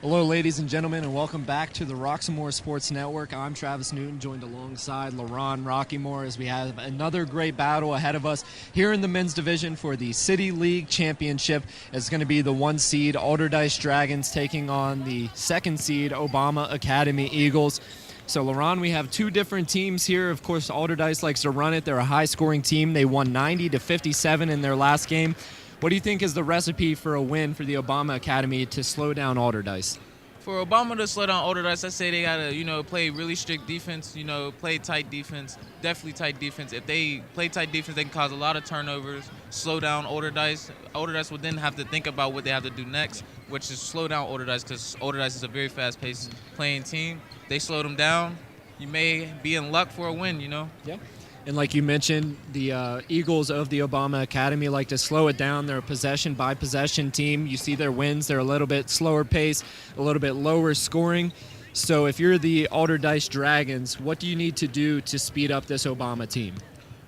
Hello, ladies and gentlemen, and welcome back to the Roxamore Sports Network. I'm Travis Newton, joined alongside Roxamore as we have another great battle ahead of us here in the men's division for the City League Championship. It's going to be the 1 seed Allderdice Dragons taking on the 2nd seed Obama Academy Eagles. So, Laron, we have two different teams here. Of course, Allderdice likes to run it. They're a high-scoring team. They won 90-57 in their last game. What do you think is the recipe for a win for the Obama Academy to slow down Allderdice? For Obama to slow down Allderdice, I say they gotta, play really strict defense. Play tight defense, definitely tight defense. If they play tight defense, they can cause a lot of turnovers, slow down Allderdice. Allderdice will then have to think about what they have to do next, which is slow down Allderdice, because Allderdice is a very fast-paced playing team. They slow them down, you may be in luck for a win. Yeah. And like you mentioned, the Eagles of the Obama Academy like to slow it down. They're a possession-by-possession team. You see their wins. They're a little bit slower pace, a little bit lower scoring. So if you're the Allderdice Dragons, what do you need to do to speed up this Obama team?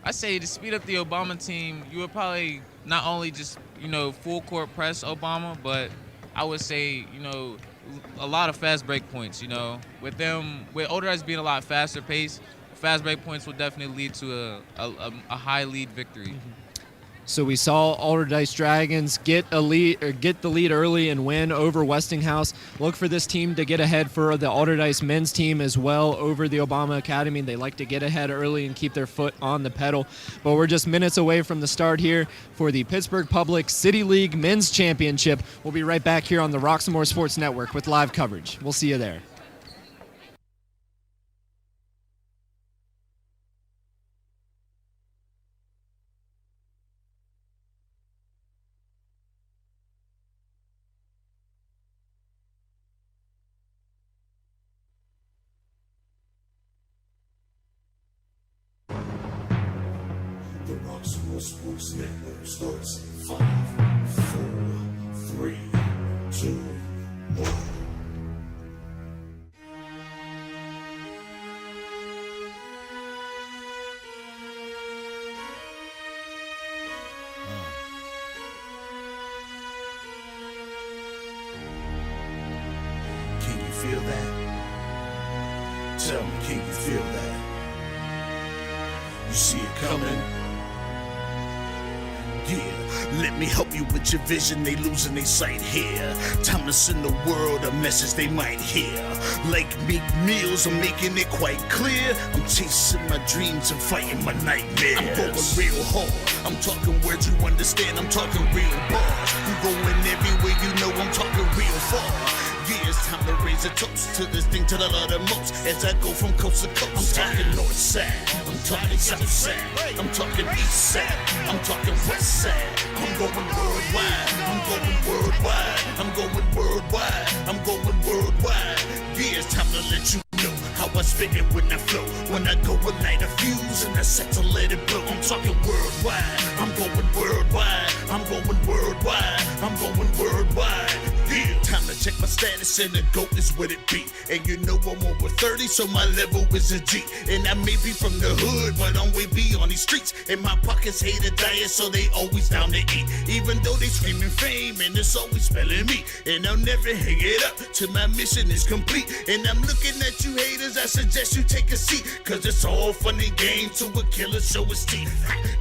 I say to speed up the Obama team, you would probably not only just, full court press Obama, but I would say, a lot of fast break points, With Allderdice being a lot faster pace, fast break points will definitely lead to a high lead victory. So we saw Allderdice Dragons get the lead early and win over Westinghouse. Look for this team to get ahead for the Allderdice men's team as well over the Obama Academy. They like to get ahead early and keep their foot on the pedal. But we're just minutes away from the start here for the Pittsburgh Public City League Men's Championship. We'll be right back here on the Roxamore Sports Network with live coverage. We'll see you there. The Roxamore Sports Network starts in 5, 4, 3, 2, 1. Can you feel that? Tell me, can you feel that? You see it coming? Yeah, let me help you with your vision. They losing their sight here. Time to send the world a message they might hear. Like Meek Mills, I'm making it quite clear. I'm chasing my dreams and fighting my nightmares. I'm going real hard. I'm talking words you understand. I'm talking real bars. I'm going everywhere you know. I'm talking real far. Yeah, it's time to raise a toast to this thing to the love the most. As I go from coast to coast, I'm talking north side, I'm talking south side, I'm talking east side, I'm talking west side. I'm going worldwide, I'm going worldwide, I'm going worldwide, I'm going worldwide. Yeah, it's time to let you know how I spit it when I flow. When I go and light a fuse and I set to let it blow. I'm talking worldwide, I'm going worldwide, I'm going worldwide, I'm going worldwide. Yeah, time to check my status and the GOAT is what it be. And you know I'm over 30, so my level is a G. And I may be from the hood, but I'm way beyond these streets. And my pockets hate a diet, so they always down to eat. Even though they screaming fame, and it's always spelling me. And I'll never hang it up till my mission is complete. And I'm looking at you haters, I suggest you take a seat. Cause it's all fun and games to a killer show his teeth.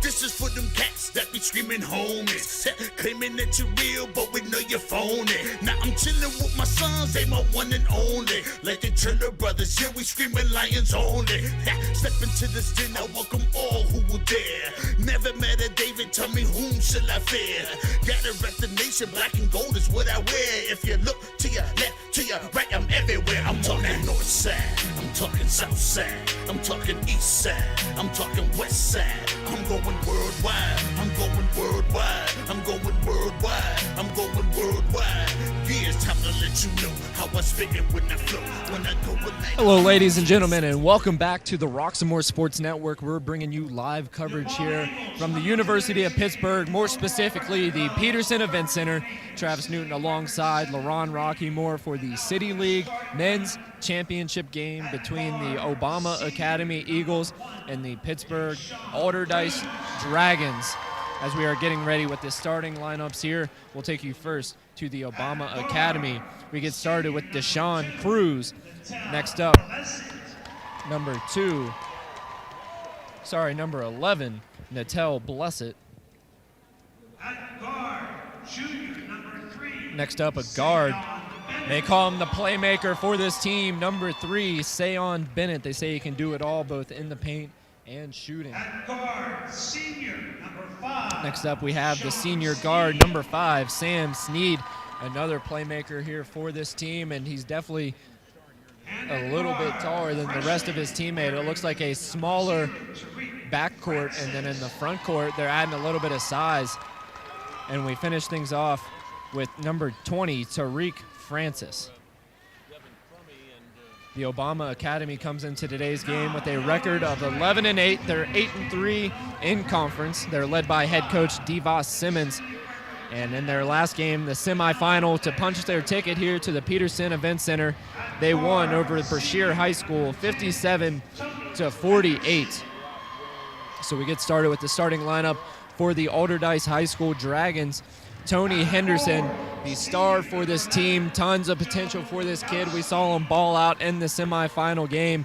This is for them cats that be screaming homies. Claiming that you're real, but we know you're phony. Now I'm chillin' with my sons, they my one and only. Like the Triller brothers, yeah, we screamin' lions only. Step into this den, I welcome all who will dare. Never met a David, tell me whom shall I fear? Gotta rep the nation, black and gold is what I wear. If you look to your left, to your right, I'm everywhere. I'm talking north side, I'm talking south side, I'm talking east side, I'm talking west side. I'm going worldwide, I'm going worldwide, I'm going worldwide, I'm going worldwide. Yeah, it's time to let you know how I spit it when I flow. When I go with night. Hello, ladies and gentlemen, and welcome back to the Roxamore Sports Network. We're bringing you live coverage here from the University of Pittsburgh, more specifically the Peterson Event Center. Travis Newton alongside Roxamore for the City League Men's Championship game between the Obama Academy Eagles and the Pittsburgh Allderdice Dragons. As we are getting ready with the starting lineups here, we'll take you first to the Obama Academy, We get started with Deshaun Cruz. Next up, number 11, Natel Blessett. Next up, a guard. They call him the playmaker for this team. Number 3, Sayon Bennett. They say he can do it all, both in the paint and shooting. Next up, we have the senior guard, number 5, Sam Sneed. Another playmaker here for this team, and he's definitely a little bit taller than the rest of his teammate. It looks like a smaller backcourt, and then in the front court, they're adding a little bit of size. And we finish things off with number 20, Tariq Francis. The Obama Academy comes into today's game with a record of 11-8. They're 8-3 in conference. They're led by head coach Devos Simmons. And in their last game, the semifinal, to punch their ticket here to the Peterson Event Center, they won over Brashear High School 57-48. So we get started with the starting lineup for the Allderdice High School Dragons. Tony Henderson, the star for this team. Tons of potential for this kid. We saw him ball out in the semifinal game.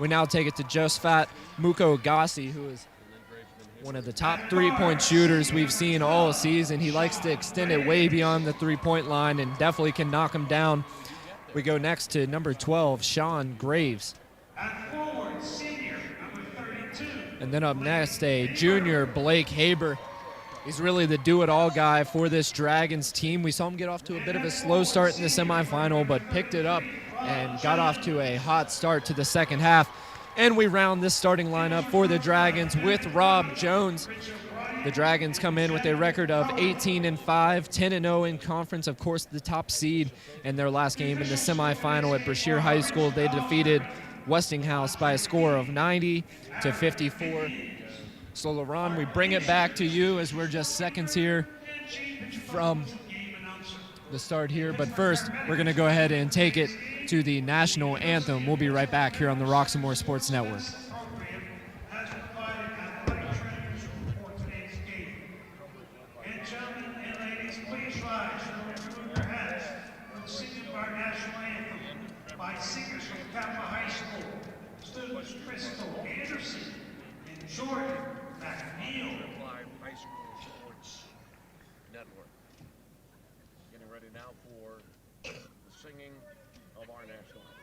We now take it to Josephat Muko-Gassi, who is one of the top three-point shooters we've seen all season. He likes to extend it way beyond the three-point line and definitely can knock him down. We go next to number 12, Sean Graves. And then up next, a junior, Blake Haber. He's really the do-it-all guy for this Dragons team. We saw him get off to a bit of a slow start in the semifinal, but picked it up and got off to a hot start to the second half. And we round this starting lineup for the Dragons with Rob Jones. The Dragons come in with a record of 18-5, 10-0 in conference. Of course, the top seed in their last game in the semifinal at Brashear High School. They defeated Westinghouse by a score of 90-54. So, LaRon, we bring it back to you as we're just seconds here from the start here. But first, we're going to go ahead and take it to the national anthem. We'll be right back here on the Roxamore Sports Network. Singers from Kappa High School, students Crystal Anderson and Jordan McNeil. High School Sports Network. Getting ready now for the singing of our national anthem.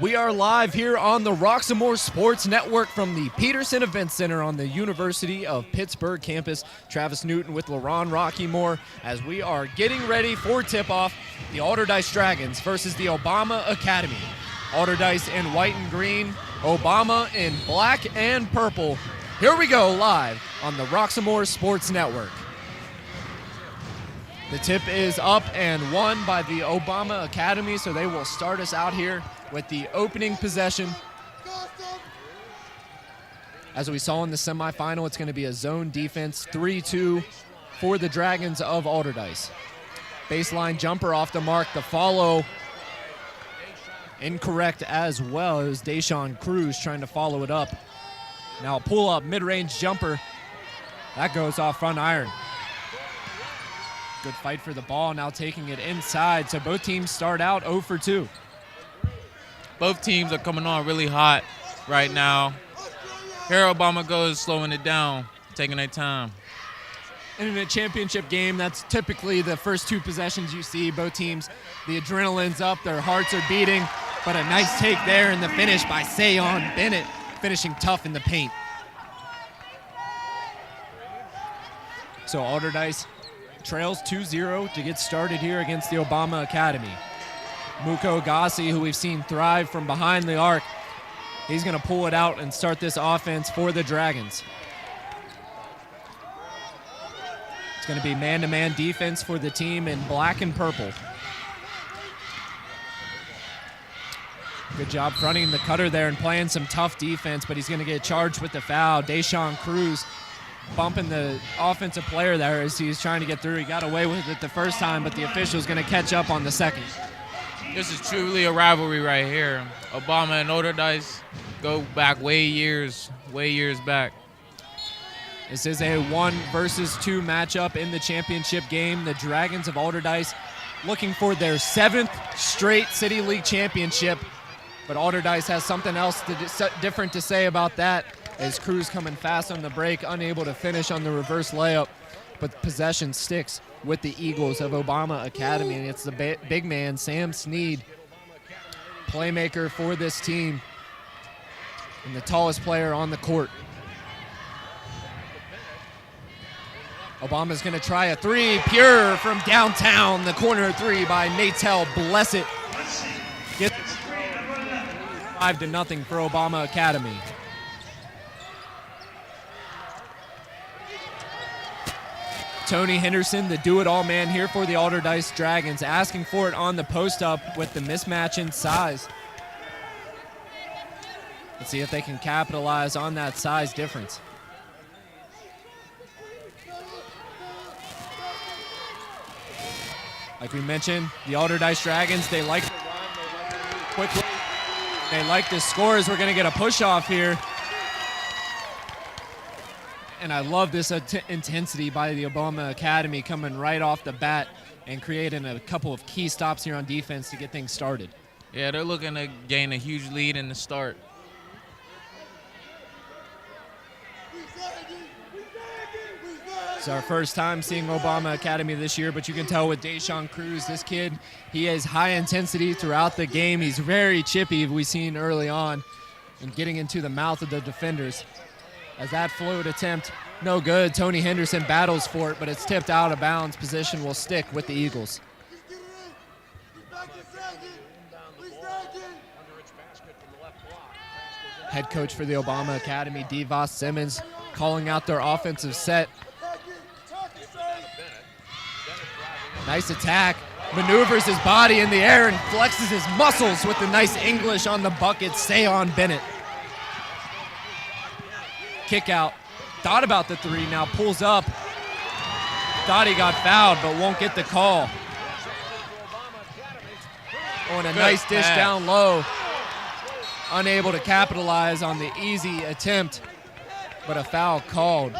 We are live here on the Roxamore Sports Network from the Peterson Event Center on the University of Pittsburgh campus. Travis Newton with LaRon Rockymore as we are getting ready for tip-off. The Allderdice Dragons versus the Obama Academy. Allderdice in white and green, Obama in black and purple. Here we go live on the Roxamore Sports Network. The tip is up and won by the Obama Academy, so they will start us out here with the opening possession. As we saw in the semifinal, it's going to be a zone defense, 3-2 for the Dragons of Allderdice. Baseline jumper off the mark, the follow incorrect as well. It was Deshaun Cruz trying to follow it up. Now a pull-up mid-range jumper. That goes off front iron. Good fight for the ball, now taking it inside. So both teams start out 0 for 2. Both teams are coming on really hot right now. Here Obama goes slowing it down, taking their time. And in a championship game, that's typically the first two possessions you see. Both teams, the adrenaline's up, their hearts are beating, but a nice take there in the finish by Sayon Bennett, finishing tough in the paint. So Allderdice trails 2-0 to get started here against the Obama Academy. Muko Gassi, who we've seen thrive from behind the arc, he's going to pull it out and start this offense for the Dragons. It's going to be man-to-man defense for the team in black and purple. Good job fronting the cutter there and playing some tough defense, but he's going to get charged with the foul. Deshaun Cruz bumping the offensive player there as he's trying to get through. He got away with it the first time, but the official's going to catch up on the second. This is truly a rivalry right here. Obama and Allderdice go back way years back. This is a 1 versus 2 matchup in the championship game. The Dragons of Allderdice looking for their 7th straight City League championship, but Allderdice has something else different to say about that, as Cruz coming fast on the break, unable to finish on the reverse layup, but possession sticks with the Eagles of Obama Academy, and it's the big man, Sam Sneed, playmaker for this team and the tallest player on the court. Obama's going to try a three, pure from downtown, the corner three by Natel Blessett. Gets 5-0 for Obama Academy. Tony Henderson, the do-it-all man here for the Allderdice Dragons, asking for it on the post-up with the mismatch in size. Let's see if they can capitalize on that size difference. Like we mentioned, the Allderdice Dragons, they like to run, they like to move quickly. They like to score as we're going to get a push-off here. And I love this intensity by the Obama Academy coming right off the bat and creating a couple of key stops here on defense to get things started. Yeah, they're looking to gain a huge lead in the start. It's our first time seeing Obama Academy this year, but you can tell with Deshaun Cruz, this kid, he has high intensity throughout the game. He's very chippy, we've seen early on, and getting into the mouth of the defenders. As that float attempt, no good. Tony Henderson battles for it, but it's tipped out of bounds. Position will stick with the Eagles. Head coach for the Obama Academy, Devos Simmons, calling out their offensive set. Nice attack. Maneuvers his body in the air and flexes his muscles with the nice English on the bucket. Sayon Bennett. Kick out, thought about the three, now pulls up. Thought he got fouled, but won't get the call. Oh, and a nice dish down low. Unable to capitalize on the easy attempt, but a foul called.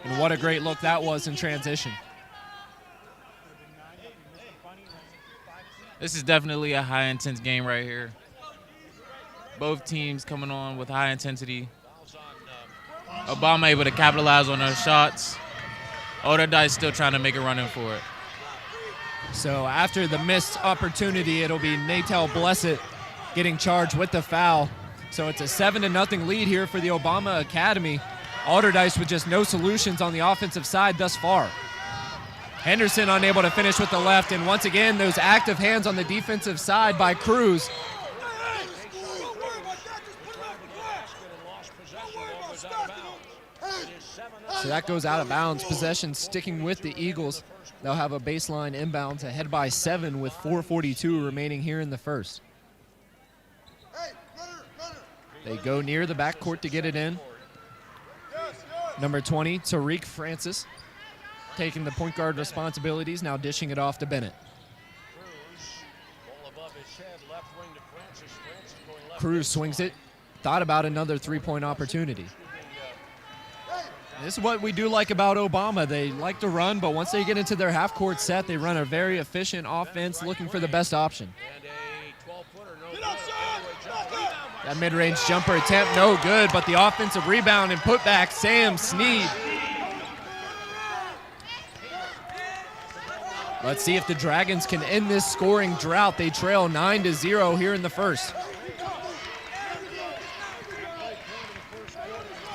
And what a great look that was in transition. This is definitely a high intense game right here. Both teams coming on with high intensity. Obama able to capitalize on their shots. Allderdice still trying to make a run in for it. So after the missed opportunity, it'll be Natal Blessett getting charged with the foul. So it's a 7-0 lead here for the Obama Academy. Allderdice with just no solutions on the offensive side thus far. Henderson unable to finish with the left, and once again, those active hands on the defensive side by Cruz. So that goes out of bounds. Possession sticking with the Eagles. They'll have a baseline inbounds ahead by 7 with 4:42 remaining here in the first. They go near the backcourt to get it in. Number 20, Tariq Francis, taking the point guard responsibilities, now dishing it off to Bennett. Cruz swings it, thought about another three-point opportunity. This is what we do like about Obama. They like to run, but once they get into their half-court set, they run a very efficient offense looking for the best option. That mid-range jumper attempt, no good, but the offensive rebound and putback, Sam Sneed. Let's see if the Dragons can end this scoring drought. They trail 9-0 here in the first.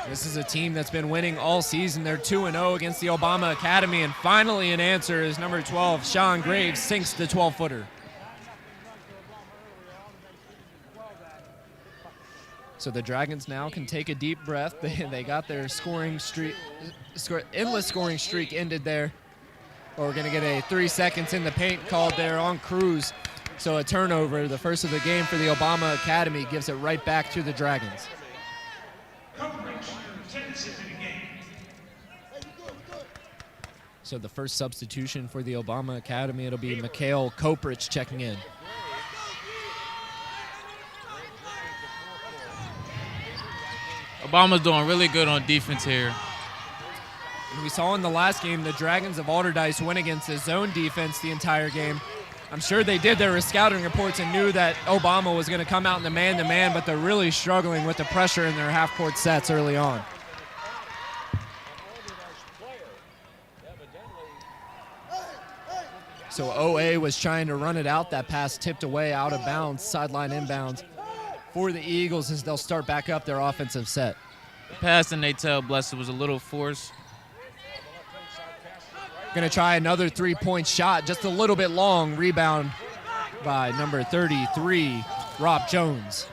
This is a team that's been winning all season. They're 2-0 against the Obama Academy, and finally an answer is number 12, Sean Graves, sinks the 12-footer. So the Dragons now can take a deep breath. They got their endless scoring streak ended there. But we're going to get a 3 seconds in the paint called there on Cruz. So a turnover, the first of the game for the Obama Academy, gives it right back to the Dragons. So the first substitution for the Obama Academy, it'll be Mikhail Koprich checking in. Obama's doing really good on defense here. We saw in the last game the Dragons of Allderdice went against the zone defense the entire game. I'm sure they did their scouting reports and knew that Obama was going to come out in the man-to-man, but they're really struggling with the pressure in their half-court sets early on. So OA was trying to run it out. That pass tipped away out of bounds, sideline inbounds for the Eagles as they'll start back up their offensive set. The pass to Natal Blessett was a little forced. Going to try another three-point shot, just a little bit long. Rebound by number 33, Rob Jones.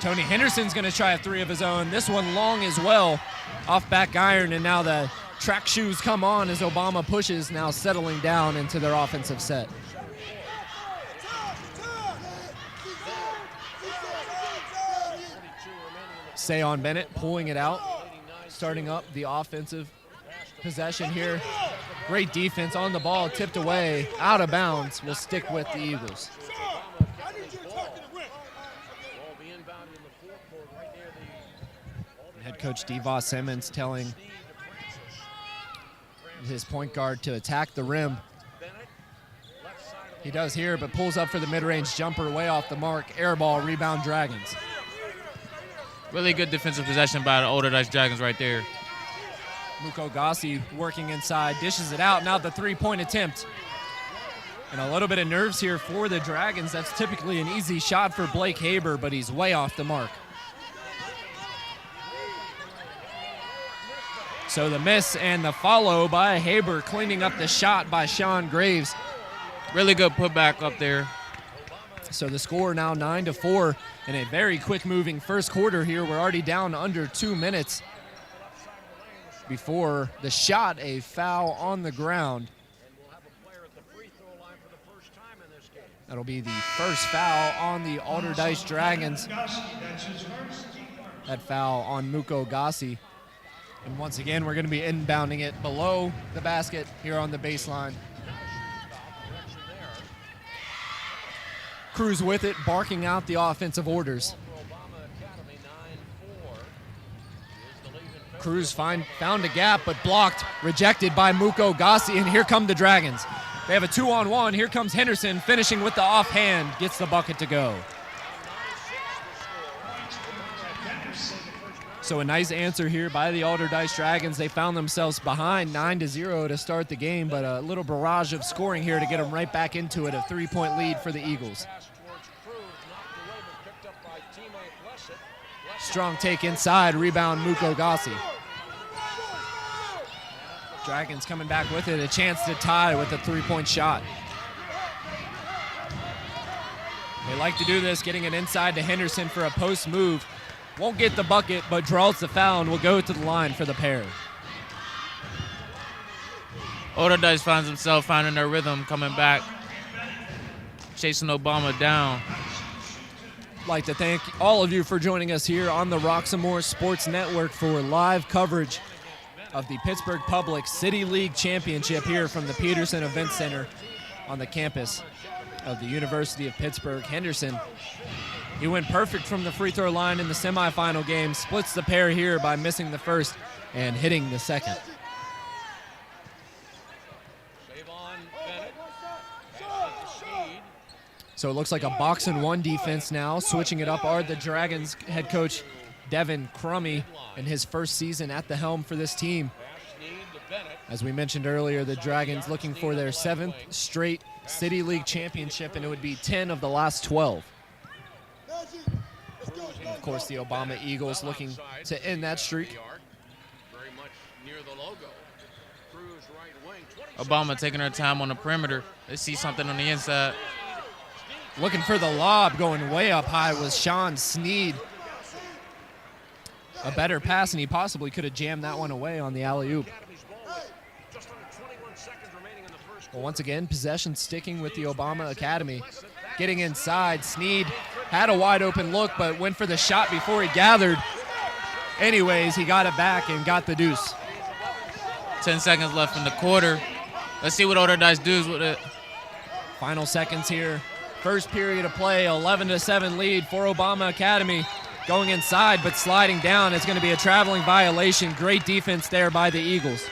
Tony Henderson's going to try a three of his own. This one long as well, off back iron, and now the track shoes come on as Obama pushes, now settling down into their offensive set. Sayon Bennett pulling it out, starting up the offensive possession here. Great defense on the ball, tipped away, out of bounds, will stick with the Eagles. Head coach Devos Simmons telling his point guard to attack the rim. He does here, but pulls up for the mid-range jumper way off the mark. Air ball, rebound Dragons. Really good defensive possession by the Allderdice Dragons right there. Muko Gassi working inside, dishes it out. Now the three-point attempt. And a little bit of nerves here for the Dragons. That's typically an easy shot for Blake Haber, but he's way off the mark. So the miss and the follow by Haber, cleaning up the shot by Sean Graves. Really good putback up there. So the score now 9-4 in a very quick moving first quarter here. We're already down under 2 minutes before the shot, a foul on the ground. That'll be the first foul on the Allderdice Dragons. That foul on Muko Gassi. And once again, we're going to be inbounding it below the basket here on the baseline. Cruz with it, barking out the offensive orders. Cruz found a gap, but blocked, rejected by Muko Gassi, and here come the Dragons. They have a 2-on-1. Here comes Henderson, finishing with the offhand, gets the bucket to go. So So a nice answer here by the Allderdice Dragons. They found themselves behind 9-0 to start the game, but a little barrage of scoring here to get them right back into it. A 3-point lead for the Eagles. Strong take inside, rebound Muko Gassi. Dragons coming back with it, a chance to tie with a 3-point shot. They like to do this, getting it inside to Henderson for a post move. Won't get the bucket, but draws the foul and will go to the line for the pair. Allderdice finds himself finding their rhythm, coming back, chasing Obama down. I'd like to thank all of you for joining us here on the Roxamore Sports Network for live coverage of the Pittsburgh Public City League Championship here from the Peterson Event Center on the campus of the University of Pittsburgh. Henderson, he went perfect from the free throw line in the semifinal game, splits the pair here by missing the first and hitting the second. So it looks like a box and one defense now. Switching it up are the Dragons head coach Devin Crummy in his first season at the helm for this team. As we mentioned earlier, the Dragons looking for their 7th straight City League championship, and it would be 10 of the last 12. And of course, the Obama Eagles looking to end that streak. Obama taking her time on the perimeter. They see something on the inside. Looking for the lob, going way up high was Sean Sneed. A better pass, and he possibly could have jammed that one away on the alley-oop. Well, once again, possession sticking with the Obama Academy. Getting inside, Sneed had a wide open look, but went for the shot before he gathered. Anyways, he got it back and got the deuce. 10 seconds left in the quarter. Let's see what Allderdice does with it. Final seconds here. First period of play, 11-7 lead for Obama Academy. Going inside, but sliding down. It's going to be a traveling violation. Great defense there by the Eagles.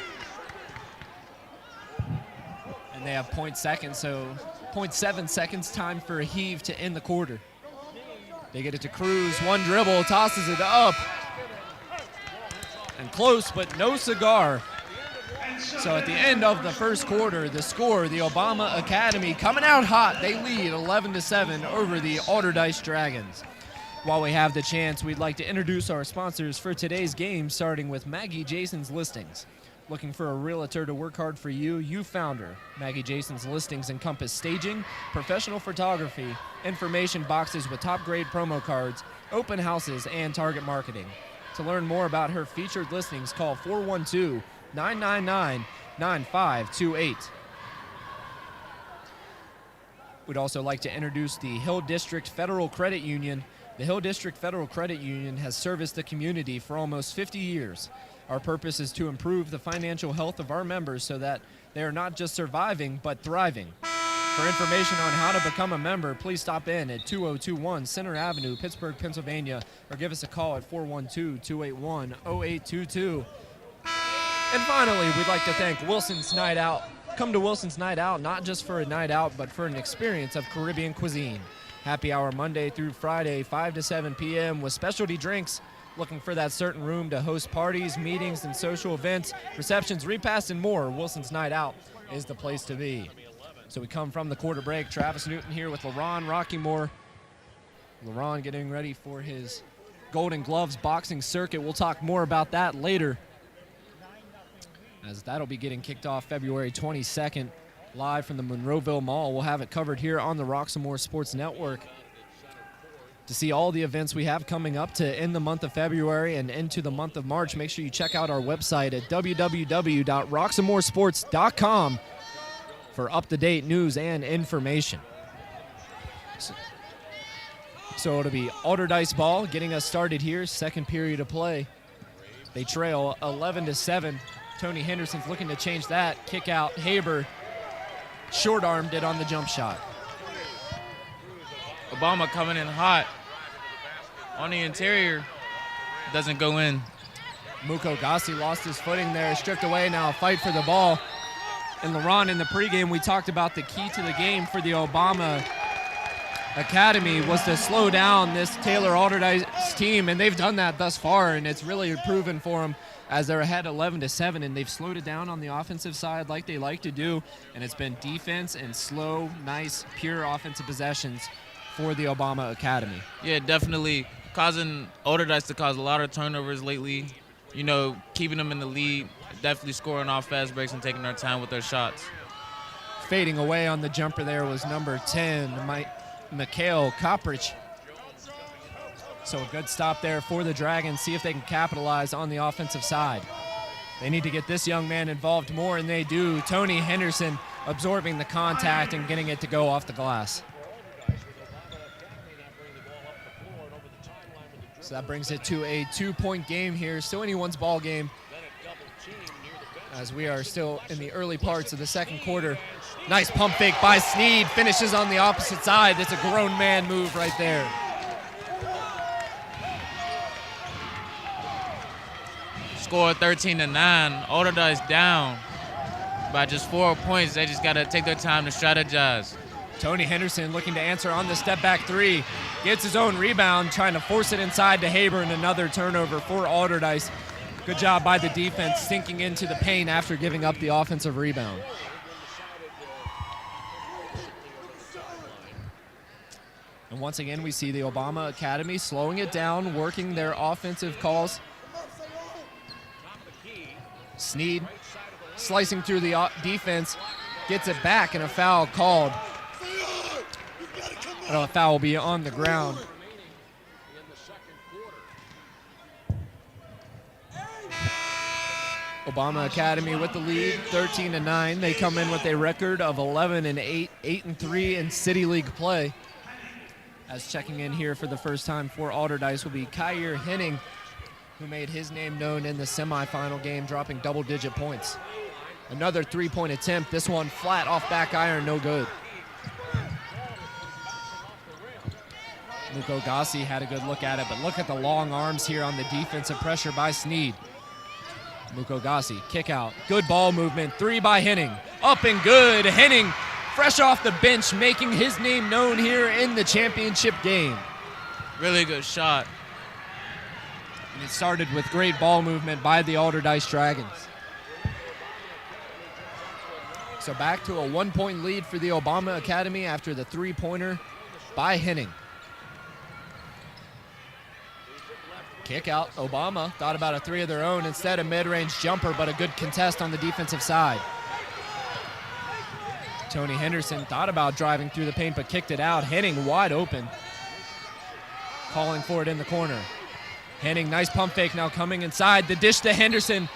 And they have 0.7 seconds time for a heave to end the quarter. They get it to Cruz. One dribble, tosses it up. And close, but no cigar. So at the end of the first quarter, the score, the Obama Academy coming out hot. They lead 11-7 over the Allderdice Dragons. While we have the chance, we'd like to introduce our sponsors for today's game, starting with Maggie Jason's Listings. Looking for a realtor to work hard for you? You found her. Maggie Jason's Listings encompass staging, professional photography, information boxes with top-grade promo cards, open houses, and target marketing. To learn more about her featured listings, call 412-999-9528. We'd also like to introduce the Hill District Federal Credit Union. The Hill District Federal Credit Union has serviced the community for almost 50 years. Our purpose is to improve the financial health of our members so that they are not just surviving, but thriving. For information on how to become a member, please stop in at 2021 Center Avenue, Pittsburgh, Pennsylvania, or give us a call at 412-281-0822. And finally, we'd like to thank Wilson's Night Out. Come to Wilson's Night Out, not just for a night out, but for an experience of Caribbean cuisine. Happy hour Monday through Friday, 5 to 7 p.m. with specialty drinks. Looking for that certain room to host parties, meetings, and social events, receptions, repasts, and more. Wilson's Night Out is the place to be. So we come from the quarter break. Travis Newton here with LaRon Rockymore. LaRon getting ready for his Golden Gloves boxing circuit. We'll talk more about that later, as that'll be getting kicked off February 22nd, live from the Monroeville Mall. We'll have it covered here on the Roxamore Sports Network. To see all the events we have coming up to end the month of February and into the month of March, make sure you check out our website at www.roxamoresports.com for up-to-date news and information. So it'll be Allderdice ball getting us started here, second period of play. They trail 11-7. Tony Henderson's looking to change that. Kick out, Haber short-armed it on the jump shot. Obama coming in hot on the interior, doesn't go in. Muko Gassi lost his footing there, stripped away. Now a fight for the ball. And LaRon, in the pregame, we talked about the key to the game for the Obama Academy was to slow down this Taylor Allderdice team, and they've done that thus far, and it's really proven for them as they're ahead 11-7, and they've slowed it down on the offensive side like they like to do, and it's been defense and slow, nice, pure offensive possessions for the Obama Academy. Yeah, definitely causing Allderdice to cause a lot of turnovers lately. You know, keeping them in the lead, definitely scoring off fast breaks and taking their time with their shots. Fading away on the jumper there was number 10, Mikhail Koprich. So a good stop there for the Dragons. See if they can capitalize on the offensive side. They need to get this young man involved more, and they do. Tony Henderson absorbing the contact and getting it to go off the glass. So that brings it to a 2-point game here. Still anyone's ball game, as we are still in the early parts of the second quarter. Nice pump fake by Sneed. Finishes on the opposite side. That's a grown man move right there. Score 13-9. Allderdice down by just 4 points. They just got to take their time to strategize. Tony Henderson looking to answer on the step back three. Gets his own rebound, trying to force it inside to Haber, and another turnover for Allderdice. Good job by the defense sinking into the paint after giving up the offensive rebound. And once again, we see the Obama Academy slowing it down, working their offensive calls. Sneed slicing through the defense, gets it back, and a foul called. A foul will be on the ground. Obama Academy with the lead, 13-9. They come in with a record of 11-8, 8-3 in City League play. As checking in here for the first time for Allderdice will be Kyir Henning, who made his name known in the semifinal game, dropping double-digit points. Another three-point attempt. This one flat off back iron, no good. Luke Ogassi had a good look at it, but look at the long arms here on the defensive pressure by Sneed. Luke Ogassi, kick out. Good ball movement. Three by Henning. Up and good. Henning, fresh off the bench, making his name known here in the championship game. Really good shot. And it started with great ball movement by the Allderdice Dragons. So back to a 1-point lead for the Obama Academy after the three-pointer by Henning. Kick out. Obama thought about a three of their own. Instead, a mid-range jumper, but a good contest on the defensive side. Tony Henderson thought about driving through the paint, but kicked it out. Henning wide open. Calling for it in the corner. Henning, nice pump fake now coming inside. The dish to Henderson.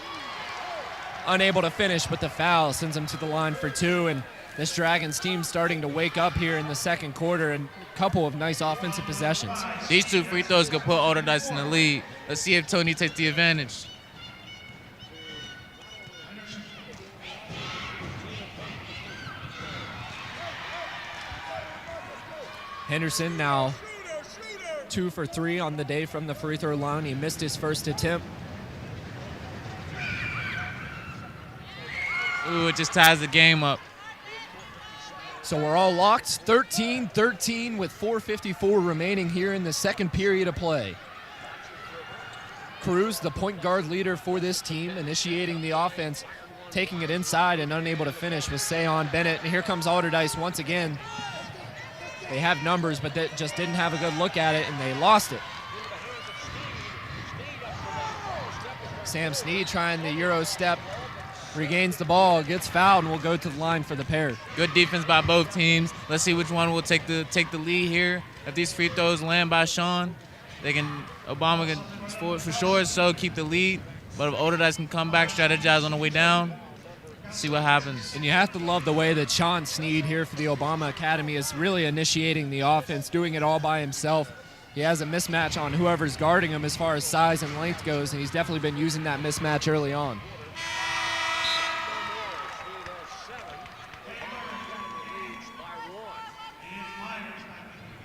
Unable to finish, but the foul sends him to the line for two. And this Dragons team starting to wake up here in the second quarter, and a couple of nice offensive possessions. These two free throws could put Allderdice in the lead. Let's see if Tony takes the advantage. Henderson now 2 for 3 on the day from the free throw line. He missed his first attempt. Ooh, it just ties the game up. So we're all locked, 13-13 with 4:54 remaining here in the second period of play. Cruz, the point guard leader for this team, initiating the offense, taking it inside and unable to finish with Sayon Bennett. And here comes Allderdice once again. They have numbers, but they just didn't have a good look at it, and they lost it. Sam Sneed trying the Euro step. Regains the ball, gets fouled, and will go to the line for the pair. Good defense by both teams. Let's see which one will take the lead here. If these free throws land by Sean, Obama can for sure so keep the lead. But if Allderdice can come back, strategize on the way down, see what happens. And you have to love the way that Sean Sneed here for the Obama Academy is really initiating the offense, doing it all by himself. He has a mismatch on whoever's guarding him as far as size and length goes, and he's definitely been using that mismatch early on.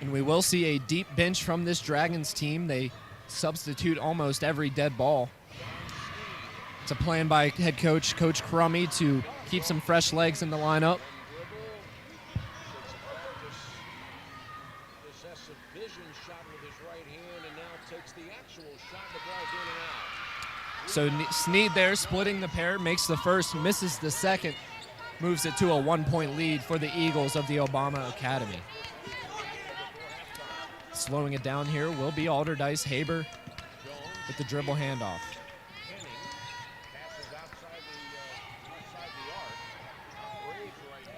And we will see a deep bench from this Dragons team. They substitute almost every dead ball. It's a plan by head coach, Coach Crummy, to keep some fresh legs in the lineup. Excessive vision shot with his right hand, and now takes the actual shot. The ball's in and out. So Sneed there splitting the pair, makes the first, misses the second, moves it to a 1-point lead for the Eagles of the Obama Academy. Slowing it down here will be Allderdice. Haber with the dribble handoff.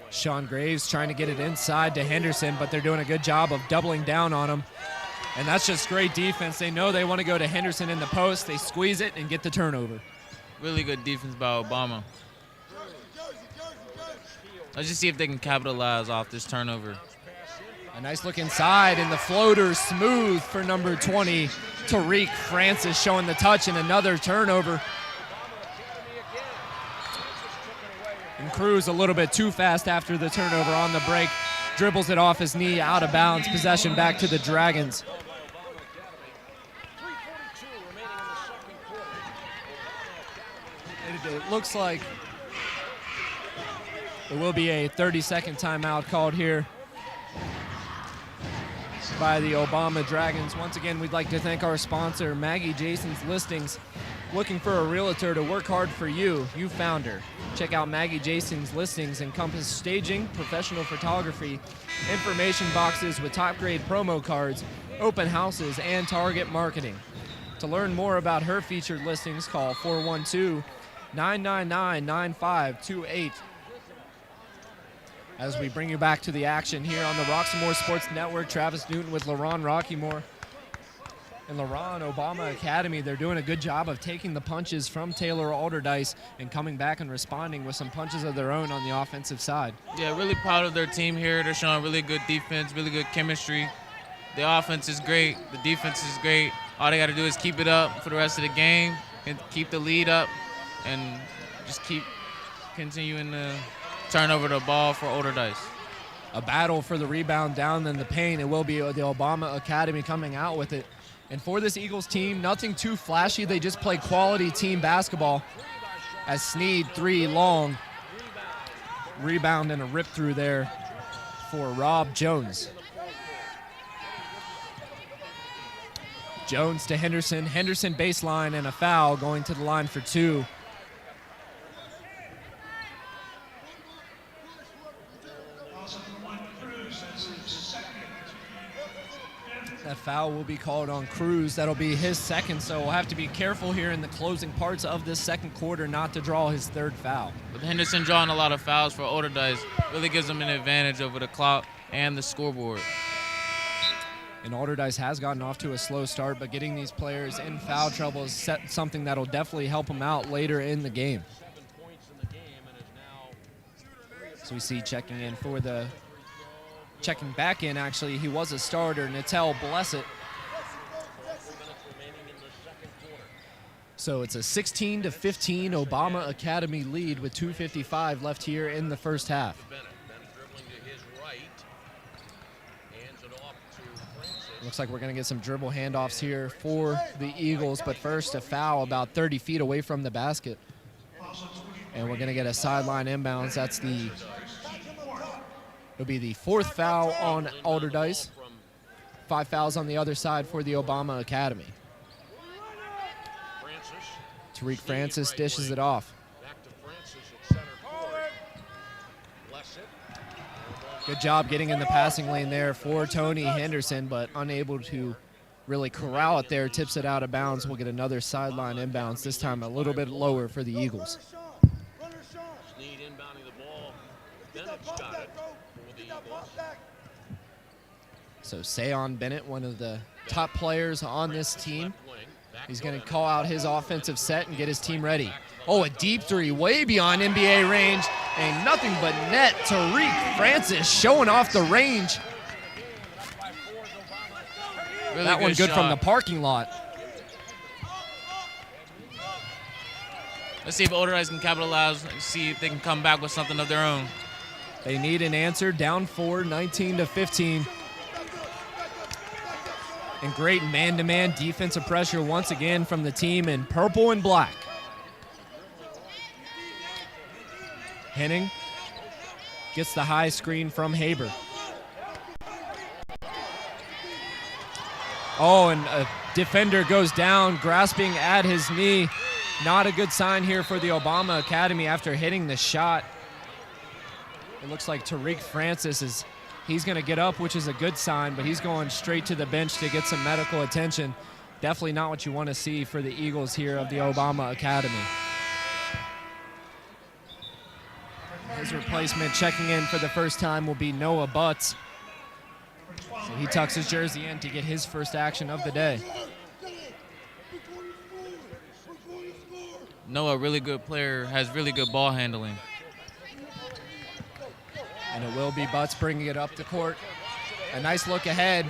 Sean Graves trying to get it inside to Henderson, but they're doing a good job of doubling down on him. And that's just great defense. They know they want to go to Henderson in the post. They squeeze it and get the turnover. Really good defense by Obama. Let's just see if they can capitalize off this turnover. A nice look inside, and the floater smooth for number 20, Tariq Francis, showing the touch, and another turnover. And Cruz a little bit too fast after the turnover on the break. Dribbles it off his knee, out of bounds. Possession back to the Dragons. It looks like there will be a 30-second timeout called here by the Obama Dragons. Once again, we'd like to thank our sponsor, Maggie Jason's Listings. Looking for a realtor to work hard for you? You found her. Check out Maggie Jason's Listings, encompass staging, professional photography, information boxes with top-grade promo cards, open houses, and target marketing. To learn more about her featured listings, call 412-999-9528. As we bring you back to the action here on the Roxamore Sports Network, Travis Newton with LaRon Rockymore. And LaRon, Obama Academy, they're doing a good job of taking the punches from Taylor Allderdice and coming back and responding with some punches of their own on the offensive side. Yeah, really proud of their team here. They're showing really good defense, really good chemistry. The offense is great. The defense is great. All they got to do is keep it up for the rest of the game and keep the lead up and just keep continuing to turn over the ball for Allderdice. A battle for the rebound down in the paint. It will be the Obama Academy coming out with it. And for this Eagles team, nothing too flashy. They just play quality team basketball. As Sneed, 3 long. Rebound and a rip through there for Rob Jones. Jones to Henderson. Henderson baseline and a foul, going to the line for 2. That foul will be called on Cruz. That'll be his second, so we'll have to be careful here in the closing parts of this second quarter not to draw his 3rd foul. With Henderson drawing a lot of fouls for Allderdice, really gives them an advantage over the clock and the scoreboard. And Allderdice has gotten off to a slow start, but getting these players in foul trouble is something that'll definitely help them out later in the game. So we see checking back in, actually, he was a starter, Natel Blessett. So it's a 16-15 Obama Academy lead with 2:55 left here in the first half. Looks like we're going to get some dribble handoffs here for the Eagles, but first a foul about 30 feet away from the basket. And we're going to get a sideline inbounds. It'll be the 4th foul on Allderdice. 5 fouls on the other side for the Obama Academy. Tariq Francis dishes it off. Good job getting in the passing lane there for Tony Henderson, but unable to really corral it there. Tips it out of bounds. We'll get another sideline inbounds, this time a little bit lower for the Eagles. So Sayon Bennett, one of the top players on this team. He's going to call out his offensive set and get his team ready. Oh, a deep 3 way beyond NBA range, and nothing but net. Tariq Francis showing off the range. Really that one good shot from the parking lot. Let's see if Allderdice can capitalize and see if they can come back with something of their own. They need an answer. Down 4, 19-15. And great man-to-man defensive pressure once again from the team in purple and black. Henning gets the high screen from Haber. Oh, and a defender goes down, grasping at his knee. Not a good sign here for the Obama Academy after hitting the shot. It looks like Tariq Francis he's going to get up, which is a good sign, but he's going straight to the bench to get some medical attention. Definitely not what you want to see for the Eagles here of the Obama Academy. His replacement checking in for the first time will be Noah Butts. So he tucks his jersey in to get his first action of the day. Noah, really good player, has really good ball handling. And it will be Butts bringing it up the court. A nice look ahead.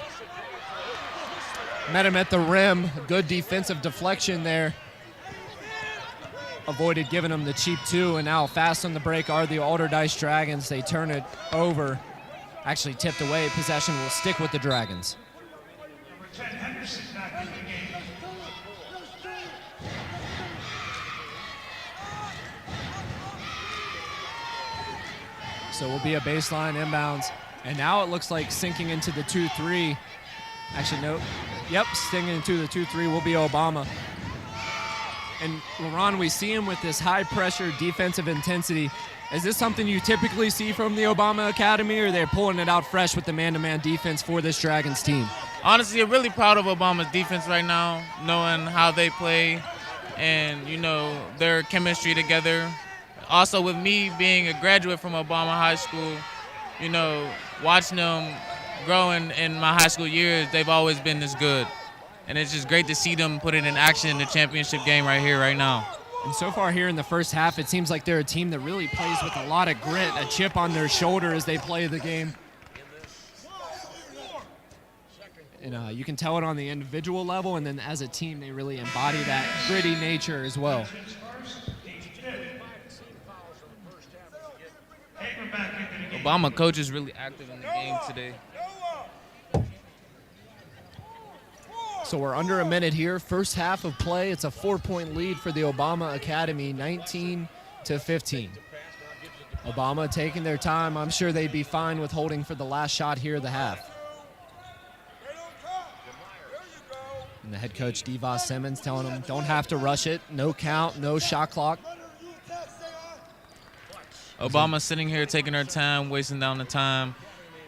Met him at the rim. A good defensive deflection there. Avoided giving him the cheap two, and now fast on the break are the Allderdice Dragons. They turn it over. Actually tipped away. Possession will stick with the Dragons. Number 10, Henderson, back in the game. So it will be a baseline inbounds. And now it looks like sinking into the 2-3. Actually, no. Yep, sinking into the 2-3 will be Obama. And LaRon, we see him with this high-pressure defensive intensity. Is this something you typically see from the Obama Academy, or they're pulling it out fresh with the man-to-man defense for this Dragons team? Honestly, I'm really proud of Obama's defense right now, knowing how they play and, you know, their chemistry together. Also, with me being a graduate from Obama High School, you know, watching them grow in my high school years, they've always been this good. And it's just great to see them put it in action in the championship game right here, right now. And so far here in the first half, it seems like they're a team that really plays with a lot of grit, a chip on their shoulder as they play the game. And you can tell it on the individual level, and then as a team, they really embody that gritty nature as well. Obama coach is really active in the game today. So we're under a minute here. First half of play. It's a 4-point lead for the Obama Academy, 19-15. Obama taking their time. I'm sure they'd be fine with holding for the last shot here of the half. And the head coach, Devos Simmons, telling them don't have to rush it. No count, no shot clock. Obama sitting here taking her time, wasting down the time,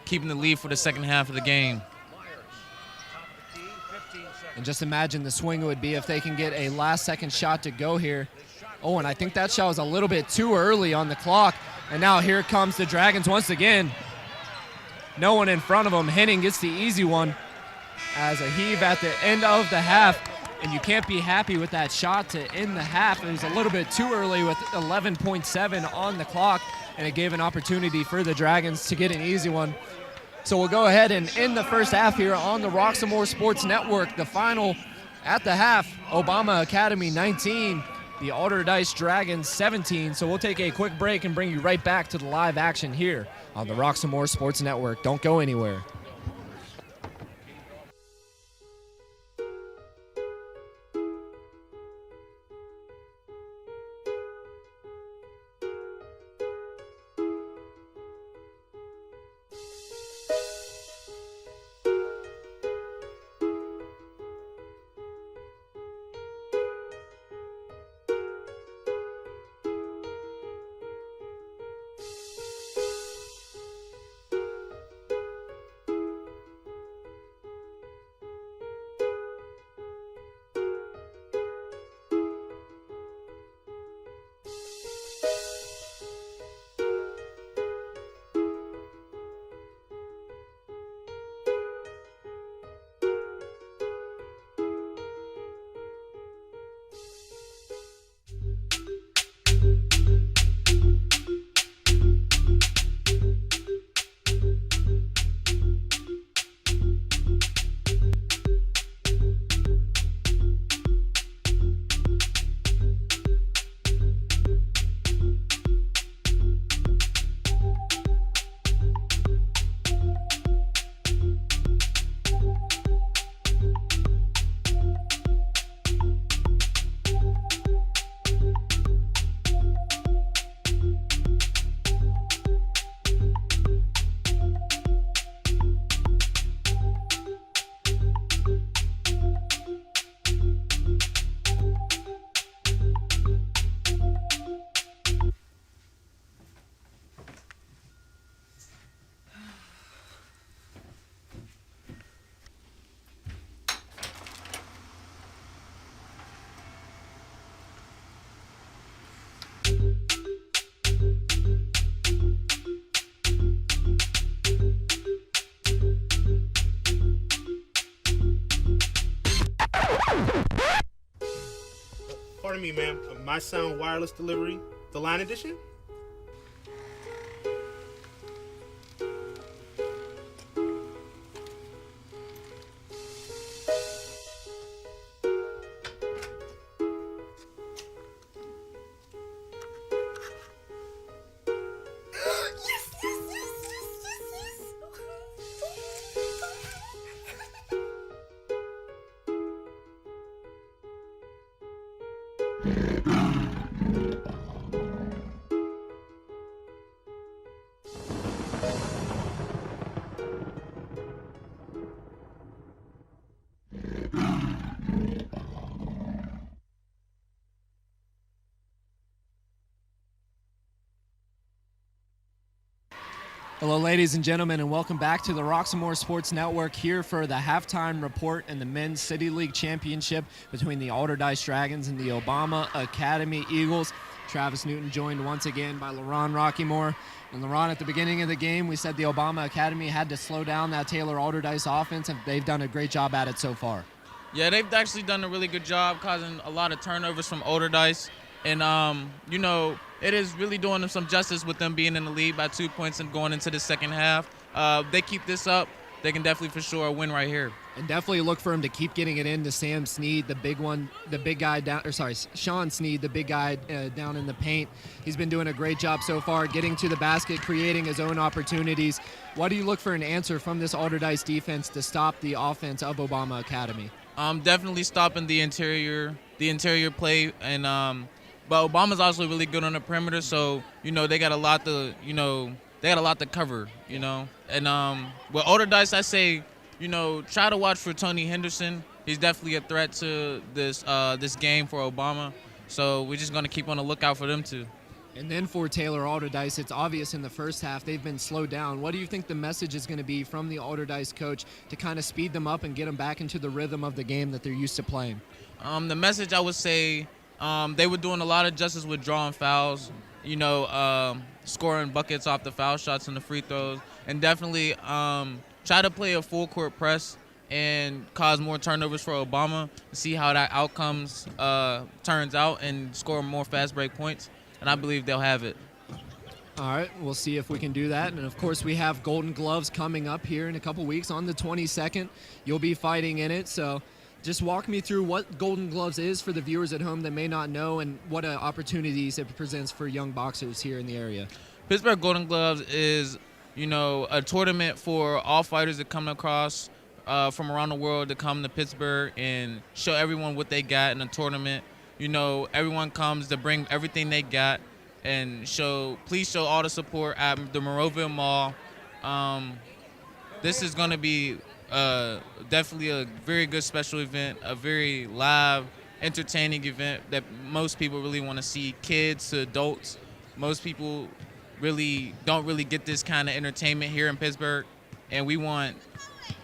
keeping the lead for the second half of the game. And just imagine the swing it would be if they can get a last-second shot to go here. Oh, and I think that shot was a little bit too early on the clock. And now here comes the Dragons once again. No one in front of them. Henning gets the easy one as a heave at the end of the half. And you can't be happy with that shot to end the half. It was a little bit too early with 11.7 on the clock, and it gave an opportunity for the Dragons to get an easy one. So we'll go ahead and end the first half here on the Roxamore Sports Network. The final at the half, Obama Academy 19, the Allderdice Dragons 17. So we'll take a quick break and bring you right back to the live action here on the Roxamore Sports Network. Don't go anywhere. Pardon me, ma'am. My Sound Wireless Delivery, the Line Edition? Hello, ladies and gentlemen, and welcome back to the Roxamore Sports Network here for the halftime report and the Men's City League Championship between the Allderdice Dragons and the Obama Academy Eagles. Travis Newton joined once again by LaRon Rockymore. And LaRon, at the beginning of the game, we said the Obama Academy had to slow down that Taylor Allderdice offense, and they've done a great job at it so far. Yeah, they've actually done a really good job causing a lot of turnovers from Allderdice. And, you know, it is really doing them some justice with them being in the lead by 2 points and going into the second half. They keep this up, they can definitely for sure win right here. And definitely look for him to keep getting it into Sam Sneed, the big guy down, Sean Sneed, the big guy down in the paint. He's been doing a great job so far, getting to the basket, creating his own opportunities. What do you look for an answer from this Allderdice defense to stop the offense of Obama Academy? Definitely stopping the interior play, and but Obama's also really good on the perimeter, so you know they got a lot to cover, you know. And with Allderdice, I say, you know, try to watch for Tony Henderson. He's definitely a threat to this game for Obama, so we're just gonna keep on the lookout for them too. And then for Taylor Allderdice, it's obvious in the first half they've been slowed down. What do you think the message is going to be from the Allderdice coach to kind of speed them up and get them back into the rhythm of the game that they're used to playing? The message, I would say, they were doing a lot of justice with drawing fouls, you know, scoring buckets off the foul shots and the free throws, and definitely try to play a full court press and cause more turnovers for Obama, see how that outcomes turns out, and score more fast break points. And I believe they'll have it. All right, we'll see if we can do that. And, of course, we have Golden Gloves coming up here in a couple weeks on the 22nd. You'll be fighting in it. So just walk me through what Golden Gloves is for the viewers at home that may not know, and what opportunities it presents for young boxers here in the area. Pittsburgh Golden Gloves is, you know, a tournament for all fighters that come across from around the world to come to Pittsburgh and show everyone what they got in a tournament. You know, everyone comes to bring everything they got and please show all the support at the Monroeville Mall. This is going to be definitely a very good special event, a very live, entertaining event that most people really want to see, kids to adults. Most people don't really get this kind of entertainment here in Pittsburgh, and we want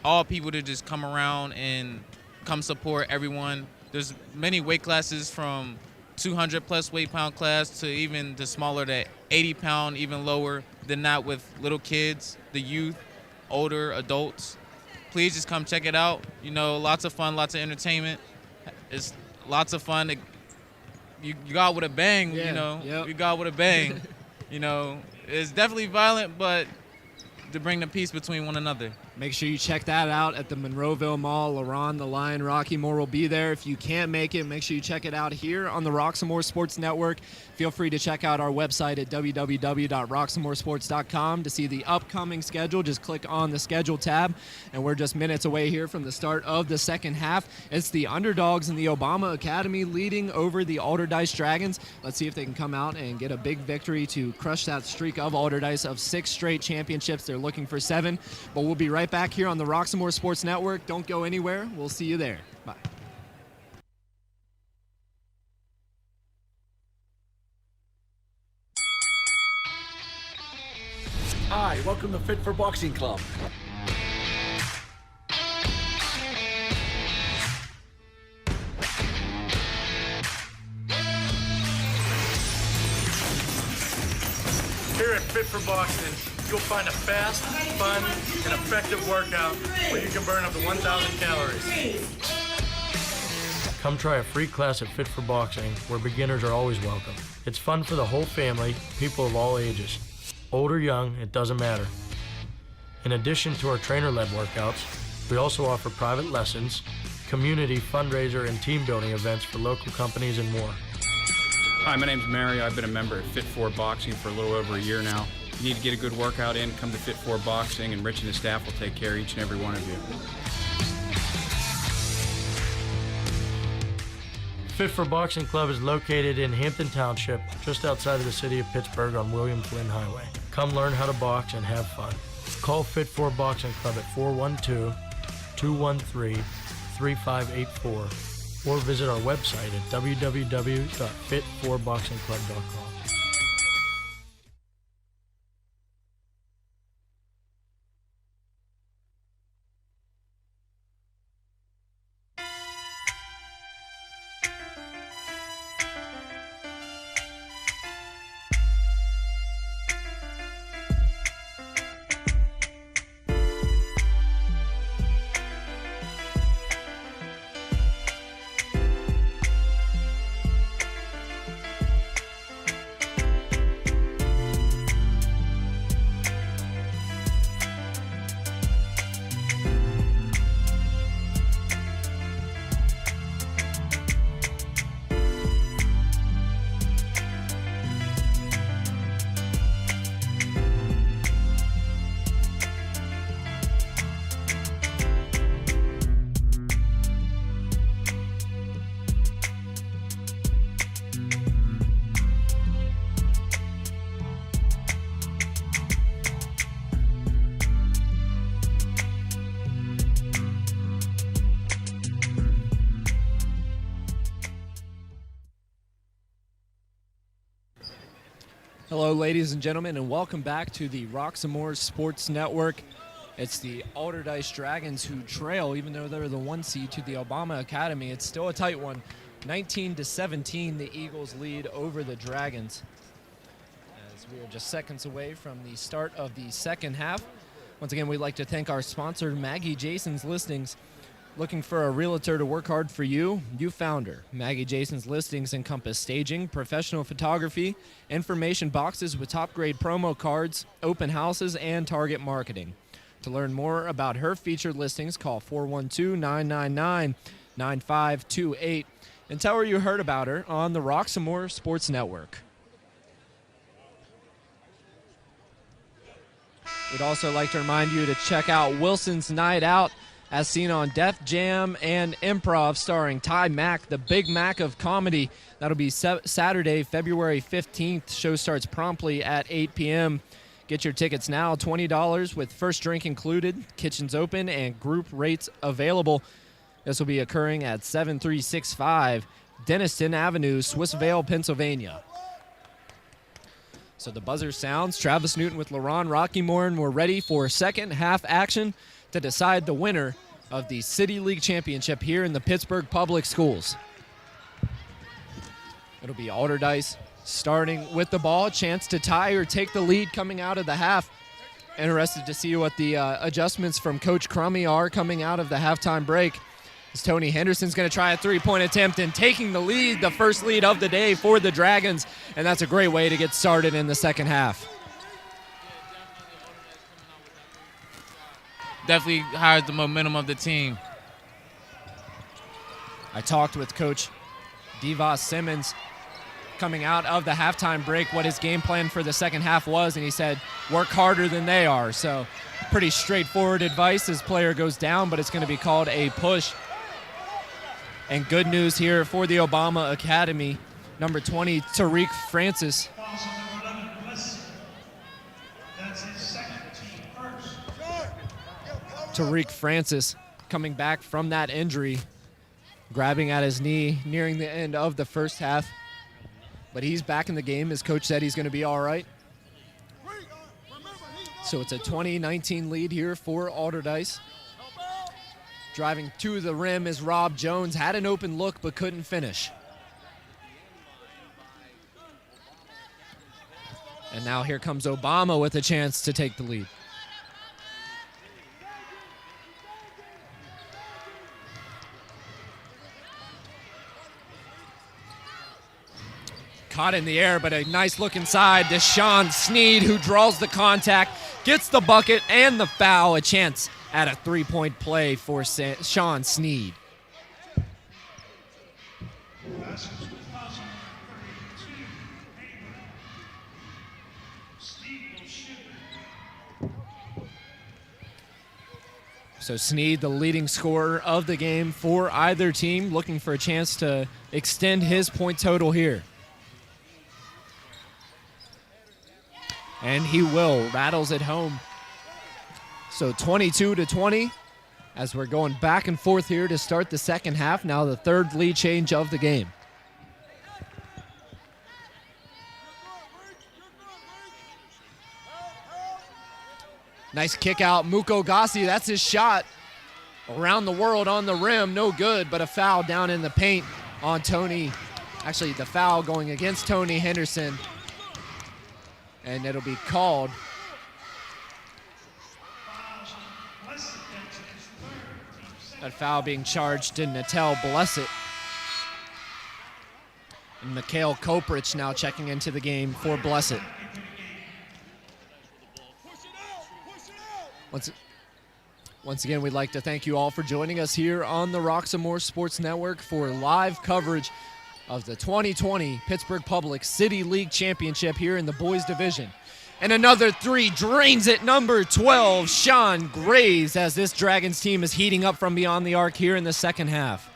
all people to just come around and come support everyone. There's many weight classes from 200 plus weight pound class to even the smaller, the 80 pound, even lower than that, with little kids, the youth, older adults. Please just come check it out. You know, lots of fun, lots of entertainment. It's lots of fun. You got with a bang, yeah, you know. Yep. You got with a bang. You know, it's definitely violent, but to bring the peace between one another. Make sure you check that out at the Monroeville Mall. LaRon, the Lion, Rockymore will be there. If you can't make it, make sure you check it out here on the Roxamore Sports Network. Feel free to check out our website at www.roxamoresports.com to see the upcoming schedule. Just click on the schedule tab, and we're just minutes away here from the start of the second half. It's the underdogs in the Obama Academy leading over the Allderdice Dragons. Let's see if they can come out and get a big victory to crush that streak of Allderdice of 6 straight championships. They're looking for 7, but we'll be right back here on the Roxamore Sports Network. Don't go anywhere. We'll see you there. Bye. Hi, welcome to Fit for Boxing Club. Here at Fit for Boxing, you'll find a fast, fun, and effective workout where you can burn up to 1,000 calories. Come try a free class at Fit for Boxing, where beginners are always welcome. It's fun for the whole family, people of all ages. Old or young, it doesn't matter. In addition to our trainer-led workouts, we also offer private lessons, community fundraiser and team building events for local companies and more. Hi, my name's Mary. I've been a member at Fit for Boxing for a little over a year now. If you need to get a good workout in, come to Fit for Boxing, and Rich and his staff will take care of each and every one of you. Fit for Boxing Club is located in Hampton Township, just outside of the city of Pittsburgh on William Flynn Highway. Come learn how to box and have fun. Call Fit for Boxing Club at 412-213-3584 or visit our website at www.fit4boxingclub.com. Hello, ladies and gentlemen, and welcome back to the Roxamore Sports Network. It's the Allderdice Dragons who trail, even though they're the 1 seed, to the Obama Academy. It's still a tight one. 19-17, the Eagles lead over the Dragons. As we are just seconds away from the start of the second half. Once again, we'd like to thank our sponsor, Maggie Jason's Listings. Looking for a realtor to work hard for you? You found her. Maggie Jason's Listings encompass staging, professional photography, information boxes with top-grade promo cards, open houses, and target marketing. To learn more about her featured listings, call 412-999-9528 and tell her you heard about her on the Roxamore Sports Network. We'd also like to remind you to check out Wilson's Night Out, as seen on Def Jam and Improv, starring Ty Mack, the Big Mac of comedy. That'll be Saturday, February 15th. Show starts promptly at 8 p.m. Get your tickets now, $20 with first drink included, kitchens open, and group rates available. This will be occurring at 7365 Denniston Avenue, Swissvale, Pennsylvania. So the buzzer sounds. Travis Newton with LaRon Rockymore, and we're ready for second half action to decide the winner of the City League Championship here in the Pittsburgh Public Schools. It'll be Allderdice starting with the ball, chance to tie or take the lead coming out of the half. Interested to see what the adjustments from Coach Crummy are coming out of the halftime break. As Tony Henderson's going to try a three-point attempt and taking the lead, the first lead of the day for the Dragons, and that's a great way to get started in the second half. Definitely hires the momentum of the team. I talked with Coach Devos Simmons coming out of the halftime break what his game plan for the second half was, and he said, work harder than they are. So pretty straightforward advice as player goes down, but it's going to be called a push. And good news here for the Obama Academy. Number 20, Tariq Francis. Tariq Francis coming back from that injury, grabbing at his knee nearing the end of the first half. But he's back in the game. His coach said he's going to be all right. So it's a 20-19 lead here for Allderdice. Driving to the rim is Rob Jones. Had an open look but couldn't finish. And now here comes Obama with a chance to take the lead. Caught in the air, but a nice look inside to Sean Sneed, who draws the contact, gets the bucket and the foul. A chance at a three-point play for Sean Sneed. So Sneed, the leading scorer of the game for either team, looking for a chance to extend his point total here. And he will. Rattles it home. So 22-20 as we're going back and forth here to start the second half. Now the third lead change of the game. Nice kick out, Muko Gassi. That's his shot. Around the world on the rim, no good, but a foul down in the paint on Tony. Actually, the foul going against Tony Henderson. And it'll be called. That foul being charged to Natel Blessett. And Mikhail Koprich now checking into the game for Blessett. Once again, we'd like to thank you all for joining us here on the Roxamore Sports Network for live coverage of the 2020 Pittsburgh Public City League Championship here in the boys division. And another three drains it, number 12, Sean Graves, as this Dragons team is heating up from beyond the arc here in the second half.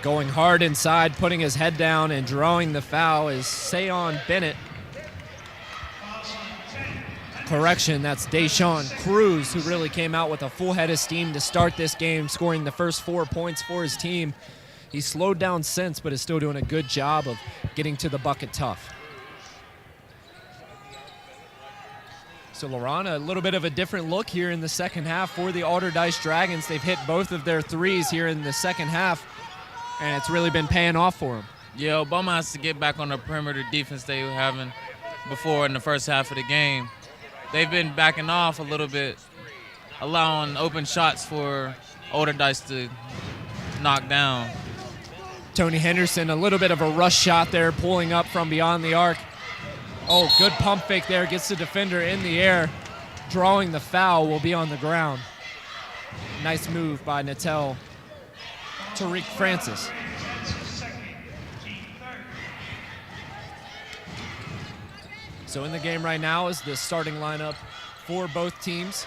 Going hard inside, putting his head down and drawing the foul is Sayon Bennett. Correction, that's Deshaun Cruz, who really came out with a full head of steam to start this game, scoring the first 4 points for his team. He's slowed down since, but is still doing a good job of getting to the bucket tough. So Lorana, a little bit of a different look here in the second half for the Allderdice Dragons. They've hit both of their threes here in the second half, and it's really been paying off for them. Yeah, Obama has to get back on the perimeter defense they were having before in the first half of the game. They've been backing off a little bit, allowing open shots for Allderdice to knock down. Tony Henderson, a little bit of a rush shot there, pulling up from beyond the arc. Oh, good pump fake there, gets the defender in the air. Drawing the foul, will be on the ground. Nice move by Natel. Tariq Francis. So in the game right now is the starting lineup for both teams.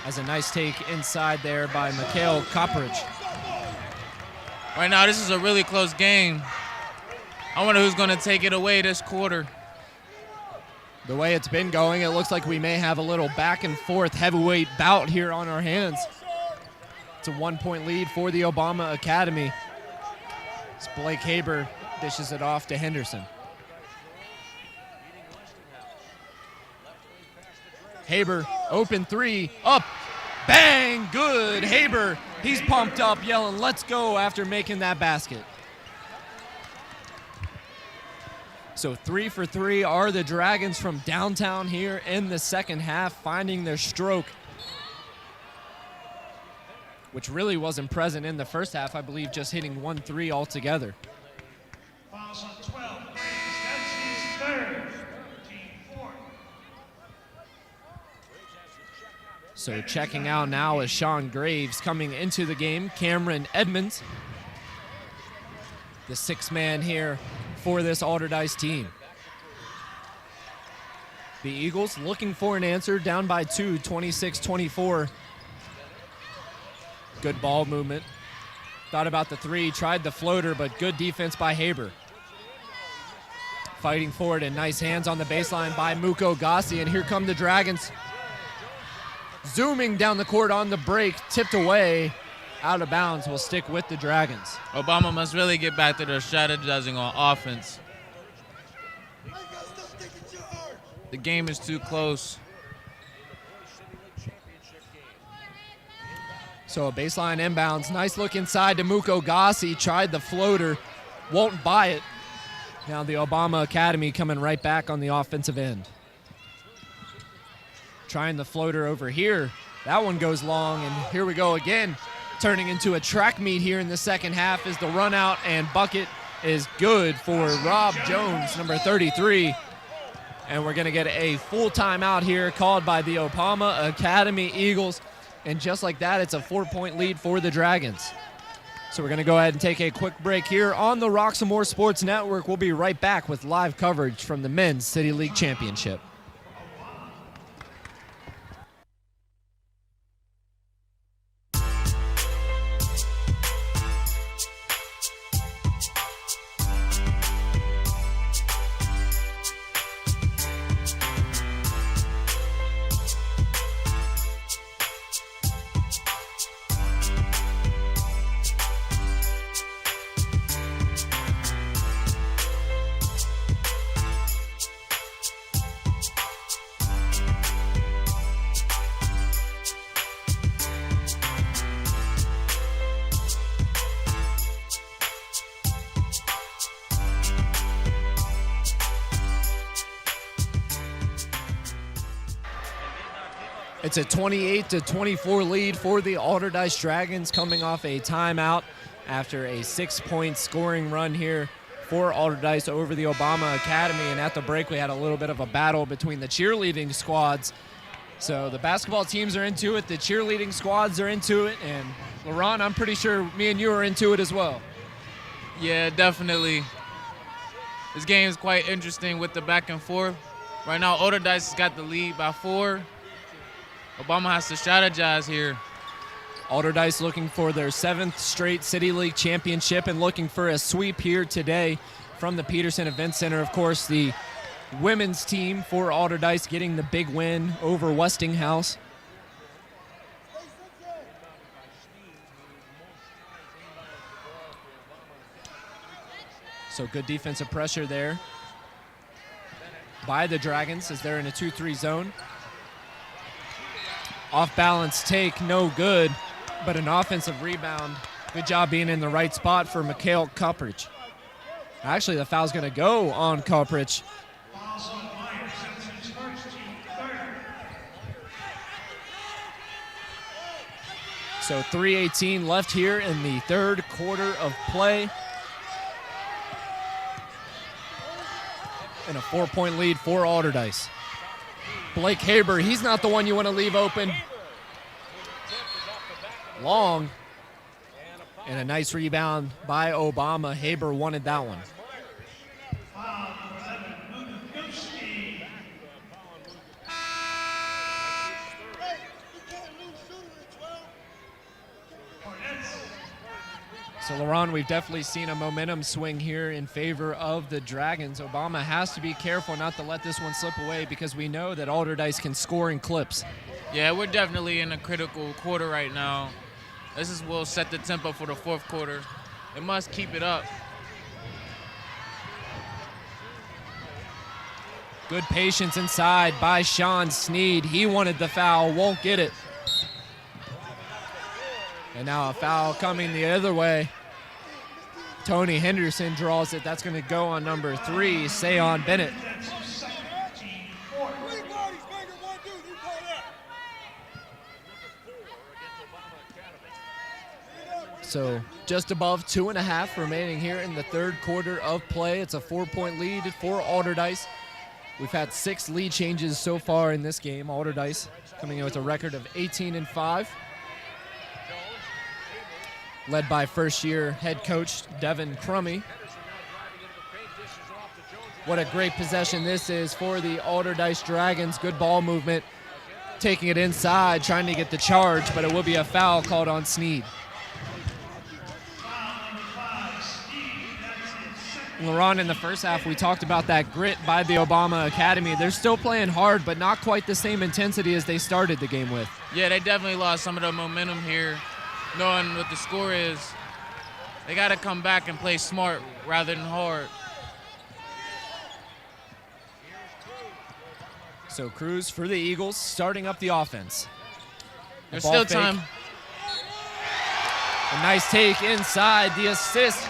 Has a nice take inside there by Mikhail Koprich. Right now, this is a really close game. I wonder who's going to take it away this quarter. The way it's been going, it looks like we may have a little back and forth heavyweight bout here on our hands. It's a 1-point lead for the Obama Academy. As Blake Haber dishes it off to Henderson. Haber, open three, up, bang, good. Haber, he's pumped up, yelling, let's go, after making that basket. So 3 for 3 are the Dragons from downtown here in the second half, finding their stroke, which really wasn't present in the first half, I believe, just hitting 1 3 altogether. Fouls on 12. That's his third. Team 4. So checking out now is Sean Graves coming into the game. Cameron Edmonds, the 6th man here for this Allderdice team. The Eagles looking for an answer, down by 2, 26-24. Good ball movement. Thought about the 3, tried the floater, but good defense by Haber. Fighting forward and nice hands on the baseline by Muko Gassi, and here come the Dragons. Zooming down the court on the break, tipped away, out of bounds, will stick with the Dragons. Obama must really get back to their strategizing on offense. The game is too close. So a baseline inbounds, nice look inside to Muko Gassi, tried the floater, won't buy it. Now the Obama Academy coming right back on the offensive end. Trying the floater over here. That one goes long, and here we go again, turning into a track meet here in the second half as the run out and bucket is good for Rob Jones, number 33. And we're going to get a full timeout here called by the Obama Academy Eagles. And just like that, it's a 4-point lead for the Dragons. So we're going to go ahead and take a quick break here on the Roxamore Sports Network. We'll be right back with live coverage from the Men's City League Championship. It's a 28-24 lead for the Allderdice Dragons coming off a timeout after a 6-point scoring run here for Allderdice over the Obama Academy. And at the break, we had a little bit of a battle between the cheerleading squads. So the basketball teams are into it, the cheerleading squads are into it, and LaRon, I'm pretty sure me and you are into it as well. Yeah, definitely. This game is quite interesting with the back and forth. Right now, Allderdice has got the lead by 4. Obama has to strategize here. Allderdice looking for their 7th straight City League championship and looking for a sweep here today from the Peterson Event Center. Of course, the women's team for Allderdice getting the big win over Westinghouse. So good defensive pressure there by the Dragons as they're in a 2-3 zone. Off balance take, no good, but an offensive rebound. Good job being in the right spot for Mikhail Kuprich. Actually, the foul's going to go on Kuprich. So 3:18 left here in the third quarter of play. And a 4-point lead for Allderdice. Blake Haber, he's not the one you want to leave open. Long. And a nice rebound by Obama. Haber wanted that one. So, LaRon, we've definitely seen a momentum swing here in favor of the Dragons. Obama has to be careful not to let this one slip away because we know that Allderdice can score in clips. Yeah, we're definitely in a critical quarter right now. This will set the tempo for the fourth quarter. It must keep it up. Good patience inside by Sean Sneed. He wanted the foul, won't get it. And now a foul coming the other way. Tony Henderson draws it. That's going to go on number 3, Sayon Bennett. So just above 2.5 remaining here in the third quarter of play. It's a 4-point lead for Allderdice. We've had 6 lead changes so far in this game. Allderdice coming in with a record of 18-5. Led by first-year head coach Devin Crummy. What a great possession this is for the Allderdice Dragons. Good ball movement, taking it inside, trying to get the charge, but it will be a foul called on Sneed. LaRon, in the first half, we talked about that grit by the Obama Academy. They're still playing hard, but not quite the same intensity as they started the game with. Yeah, they definitely lost some of the momentum here. Knowing what the score is, they got to come back and play smart rather than hard. So Cruz for the Eagles, starting up the offense. There's still time. A nice take inside, the assist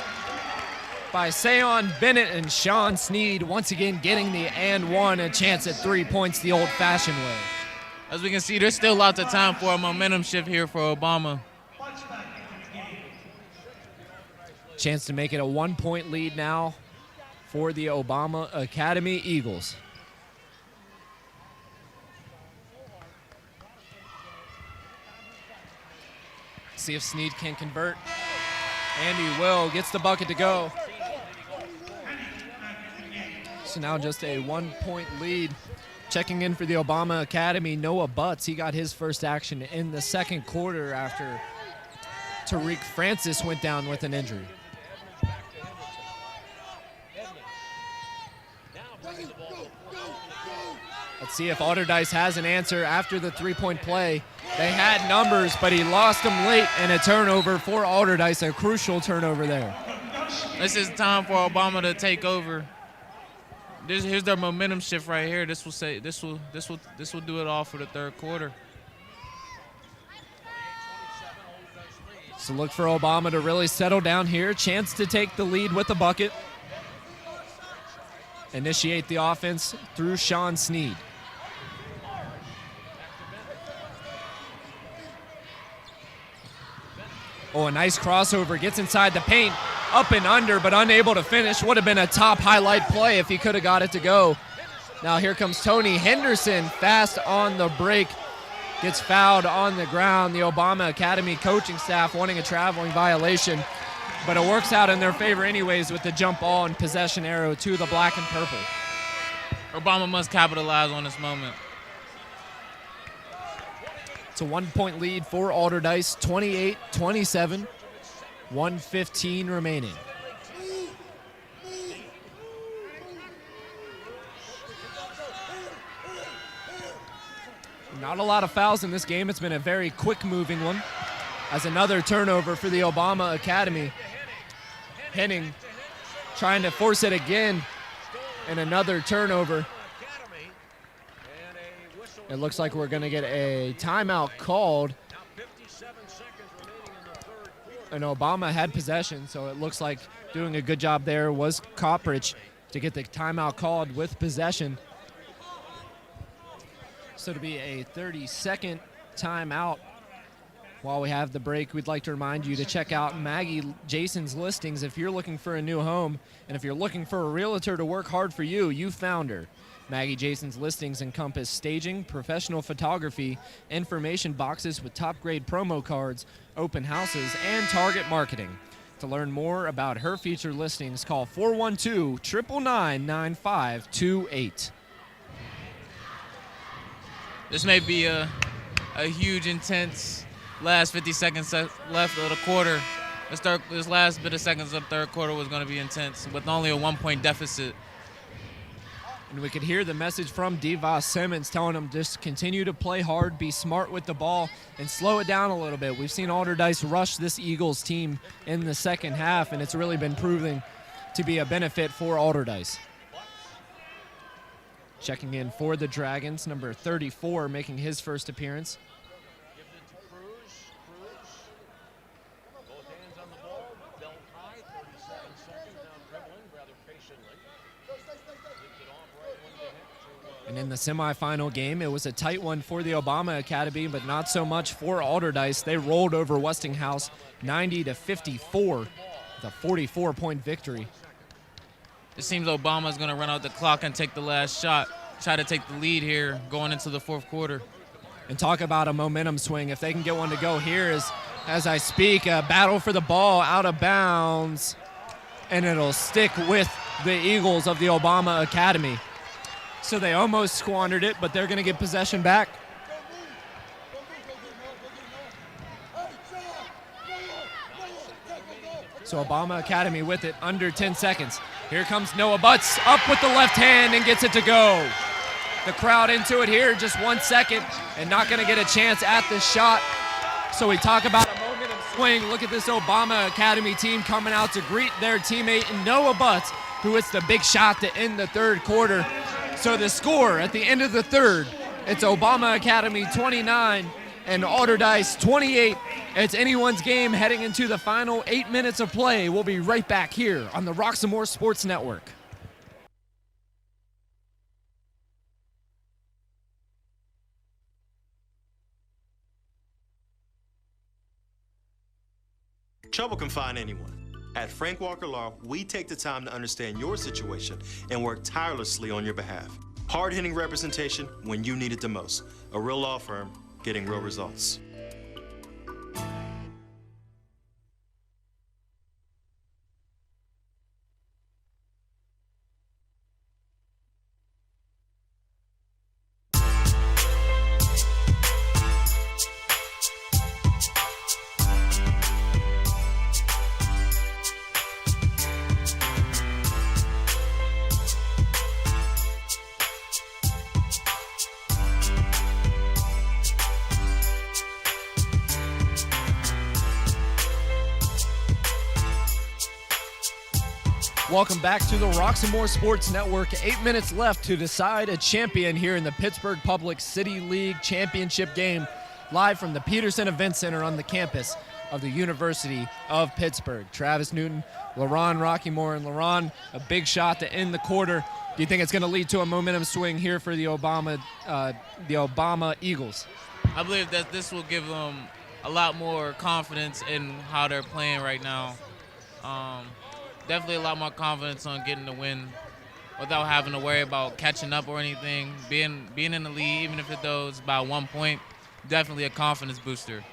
by Sayon Bennett, and Sean Sneed once again getting the and one, a chance at 3 points the old-fashioned way. As we can see, there's still lots of time for a momentum shift here for Obama. Chance to make it a 1-point lead now for the Obama Academy Eagles. See if Snead can convert. And he will. Gets the bucket to go. So now just a 1-point lead. Checking in for the Obama Academy, Noah Butts. He got his first action in the second quarter after Tariq Francis went down with an injury. Let's see if Allderdice has an answer after the three-point play. They had numbers, but he lost them late, and a turnover for Allderdice, a crucial turnover there. This is time for Obama to take over. Here's their momentum shift right here. This will do it all for the third quarter. So look for Obama to really settle down here. Chance to take the lead with the bucket. Initiate the offense through Sean Snead. Oh, a nice crossover. Gets inside the paint. Up and under, but unable to finish. Would have been a top highlight play if he could have got it to go. Now here comes Tony Henderson, fast on the break. Gets fouled on the ground. The Obama Academy coaching staff wanting a traveling violation, but it works out in their favor anyways with the jump ball and possession arrow to the black and purple. Obama must capitalize on this moment. It's a 1-point lead for Allderdice, 28-27. 1:15 remaining. Not a lot of fouls in this game. It's been a very quick-moving one. As another turnover for the Obama Academy. Henning trying to force it again, and another turnover. It looks like we're going to get a timeout called. And Obama had possession, so it looks like doing a good job there was Coppridge to get the timeout called with possession. So to be a 30-second timeout. While we have the break, we'd like to remind you to check out Maggie Jason's listings if you're looking for a new home. And if you're looking for a realtor to work hard for you, you found her. Maggie Jason's listings encompass staging, professional photography, information boxes with top-grade promo cards, open houses, and target marketing. To learn more about her featured listings, call 412-999-9528. This may be a huge, intense last 50 seconds left of the quarter. This last bit of seconds of the third quarter was going to be intense with only a 1-point deficit. And we could hear the message from Devos Simmons telling them just continue to play hard, be smart with the ball, and slow it down a little bit. We've seen Allderdice rush this Eagles team in the second half, and it's really been proving to be a benefit for Allderdice. Checking in for the Dragons, number 34, making his first appearance. And in the semifinal game, it was a tight one for the Obama Academy, but not so much for Allderdice. They rolled over Westinghouse 90-54, the 44-point victory. It seems Obama's going to run out the clock and take the last shot, try to take the lead here going into the fourth quarter. And talk about a momentum swing. If they can get one to go here as I speak, a battle for the ball out of bounds, and it'll stick with the Eagles of the Obama Academy. So they almost squandered it, but they're going to get possession back. So Obama Academy with it, under 10 seconds. Here comes Noah Butts, up with the left hand and gets it to go. The crowd into it here, just 1 second, and not going to get a chance at this shot. So we talk about a momentum swing. Look at this Obama Academy team coming out to greet their teammate Noah Butts, who hits the big shot to end the third quarter. So the score at the end of the third, it's Obama Academy 29 and Allderdice 28. It's anyone's game heading into the final 8 minutes of play. We'll be right back here on the Roxamore Sports Network. trouble can find anyone. At Frank Walker Law, we take the time to understand your situation and work tirelessly on your behalf. Hard-hitting representation when you need it the most. A real law firm getting real results. Welcome back to the Roxamore Sports Network. 8 minutes left to decide a champion here in the Pittsburgh Public City League Championship game, live from the Peterson Event Center on the campus of the University of Pittsburgh. Travis Newton, LaRon Rockymore, and LaRon, a big shot to end the quarter. Do you think it's going to lead to a momentum swing here for the Obama Eagles? I believe that this will give them a lot more confidence in how they're playing right now. Definitely a lot more confidence on getting the win without having to worry about catching up or anything. Being in the lead, even if it goes by 1 point, definitely a confidence booster.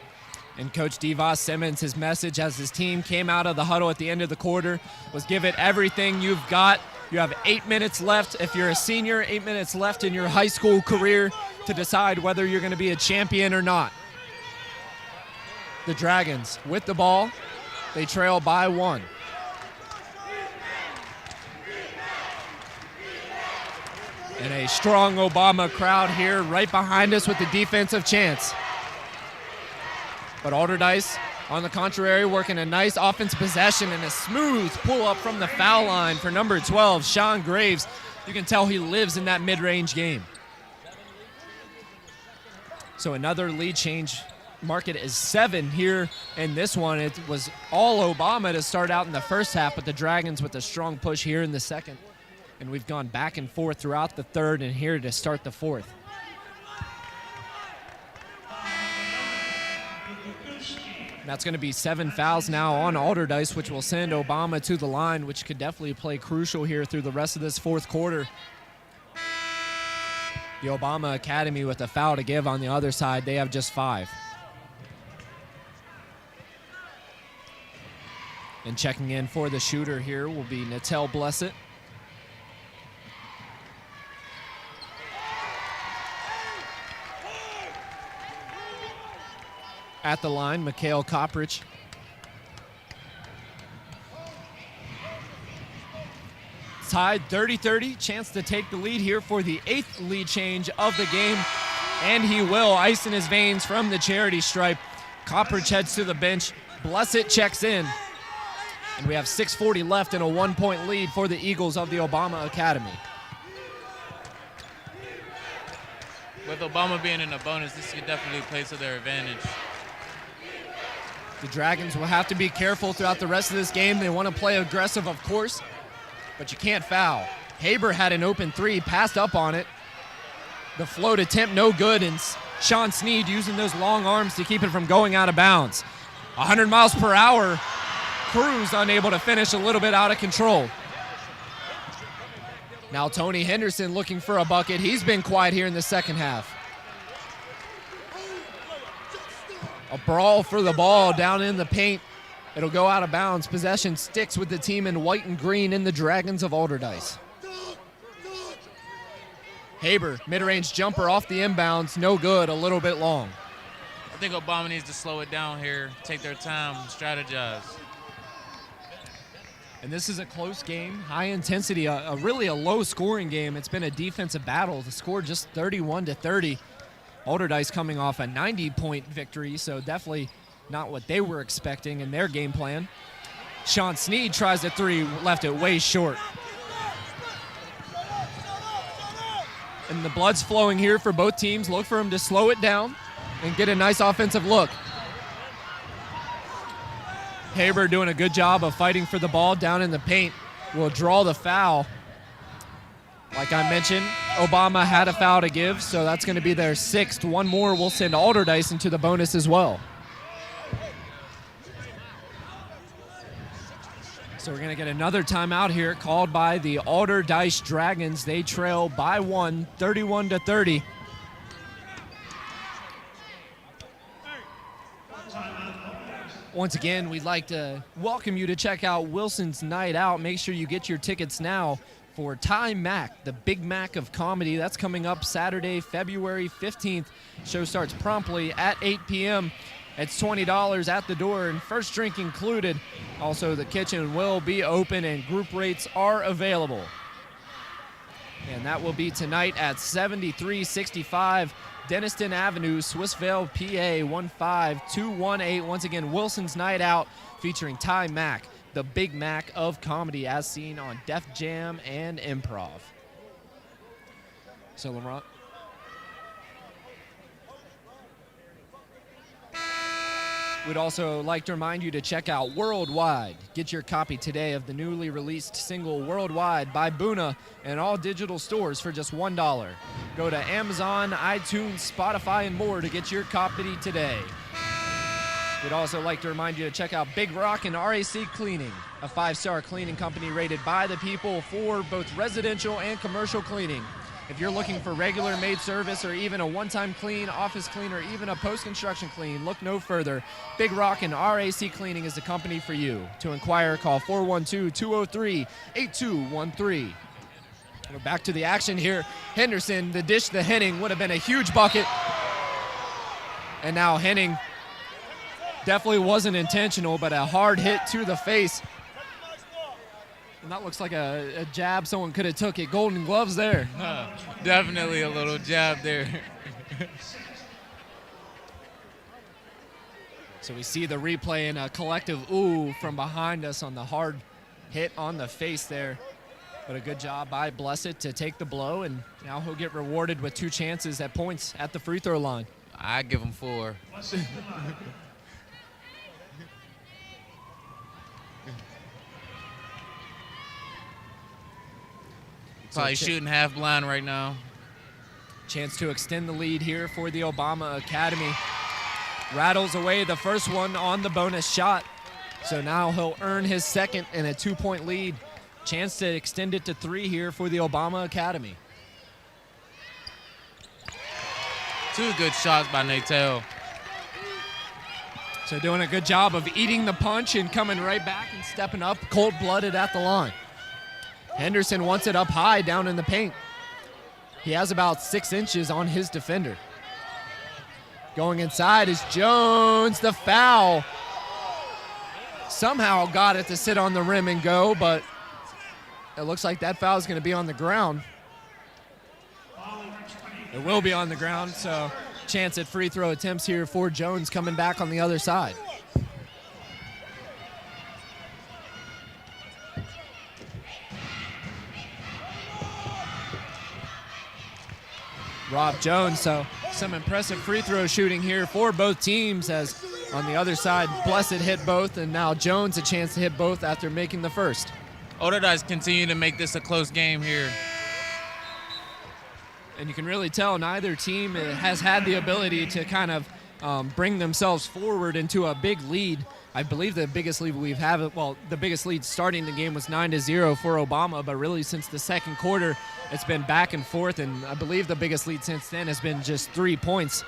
And Coach Devos Simmons, his message as his team came out of the huddle at the end of the quarter was give it everything you've got. You have 8 minutes left. If you're a senior, 8 minutes left in your high school career to decide whether you're going to be a champion or not. The Dragons with the ball. They trail by 1. And a strong Obama crowd here right behind us with the defensive chance. But Allderdice, on the contrary, working a nice offensive possession and a smooth pull-up from the foul line for number 12, Sean Graves. You can tell he lives in that mid-range game. So another lead change. Market is 7 here in this one. It was all Obama to start out in the first half, but the Dragons with a strong push here in the second. And we've gone back and forth throughout the third and here to start the fourth. And that's going to be 7 fouls now on Allderdice, which will send Obama to the line, which could definitely play crucial here through the rest of this fourth quarter. The Obama Academy with a foul to give on the other side. They have just 5. And checking in for the shooter here will be Natel Blessett. At the line, Mikhail Koprich. Tied 30-30, chance to take the lead here for the 8th lead change of the game. And he will, ice in his veins from the charity stripe. Koprich heads to the bench. Blessett checks in. And we have 6:40 left and a 1-point lead for the Eagles of the Obama Academy. With Obama being in a bonus, this could definitely play to their advantage. The Dragons will have to be careful throughout the rest of this game. They want to play aggressive, of course, but you can't foul. Haber had an open 3, passed up on it. The float attempt no good, and Sean Sneed using those long arms to keep it from going out of bounds. 100 miles per hour. Cruz unable to finish, a little bit out of control. Now Tony Henderson looking for a bucket. He's been quiet here in the second half. A brawl for the ball down in the paint. It'll go out of bounds. Possession sticks with the team in white and green in the Dragons of Allderdice. Haber, mid-range jumper off the inbounds, no good, a little bit long. I think Obama needs to slow it down here, take their time, strategize. And this is a close game, high intensity, really a low scoring game. It's been a defensive battle. The score just 31-30. Allderdice coming off a 90-point victory, so definitely not what they were expecting in their game plan. Sean Sneed tries a 3, left it way short. And the blood's flowing here for both teams. Look for him to slow it down and get a nice offensive look. Haber doing a good job of fighting for the ball down in the paint. Will draw the foul. Like I mentioned, Obama had a foul to give, so that's going to be their 6th. One more will send Allderdice into the bonus as well. So we're going to get another timeout here called by the Allderdice Dragons. They trail by 1, 31-30. Once again, we'd like to welcome you to check out Wilson's Night Out. Make sure you get your tickets now for Ty Mac, the Big Mac of comedy. That's coming up Saturday, February 15th. Show starts promptly at 8 p.m. It's $20 at the door and first drink included. Also, the kitchen will be open and group rates are available. And that will be tonight at 7365 Denniston Avenue, Swissvale, PA 15218. Once again, Wilson's Night Out featuring Ty Mac, the Big Mac of comedy, as seen on Def Jam and Improv. So, Laurent. We'd also like to remind you to check out Worldwide. Get your copy today of the newly released single Worldwide by Boona in all digital stores for just $1. Go to Amazon, iTunes, Spotify, and more to get your copy today. We'd also like to remind you to check out Big Rock and RAC Cleaning, a 5-star cleaning company rated by the people for both residential and commercial cleaning. If you're looking for regular maid service or even a one-time clean, office clean, or even a post-construction clean, look no further. Big Rock and RAC Cleaning is the company for you. To inquire, call 412-203-8213. We're back to the action here. Henderson, the dish to Henning, would have been a huge bucket. And now Henning definitely wasn't intentional, but a hard hit to the face. And that looks like a jab someone could have took it. Golden Gloves there. Definitely a little jab there. So we see the replay and a collective ooh from behind us on the hard hit on the face there. But a good job by Blessed to take the blow, and now he'll get rewarded with 2 chances at points at the free throw line. I give him 4. Probably shooting half blind right now. Chance to extend the lead here for the Obama Academy. Rattles away the first one on the bonus shot. So now he'll earn his second and a 2-point lead. Chance to extend it to 3 here for the Obama Academy. 2 good shots by Natel. So doing a good job of eating the punch and coming right back and stepping up cold-blooded at the line. Henderson wants it up high down in the paint. He has about 6 inches on his defender. Going inside is Jones, the foul. Somehow got it to sit on the rim and go, but it looks like that foul is going to be on the ground. It will be on the ground, so chance at free throw attempts here for Jones coming back on the other side. Rob Jones, so some impressive free throw shooting here for both teams, as on the other side, Blessed hit both, and now Jones a chance to hit both after making the first. Allderdice continue to make this a close game here. And you can really tell neither team has had the ability to kind of bring themselves forward into a big lead. I believe the biggest lead we've had, well, the biggest lead starting the game was 9-0 for Obama, but really since the second quarter, it's been back and forth, and I believe the biggest lead since then has been just 3 points.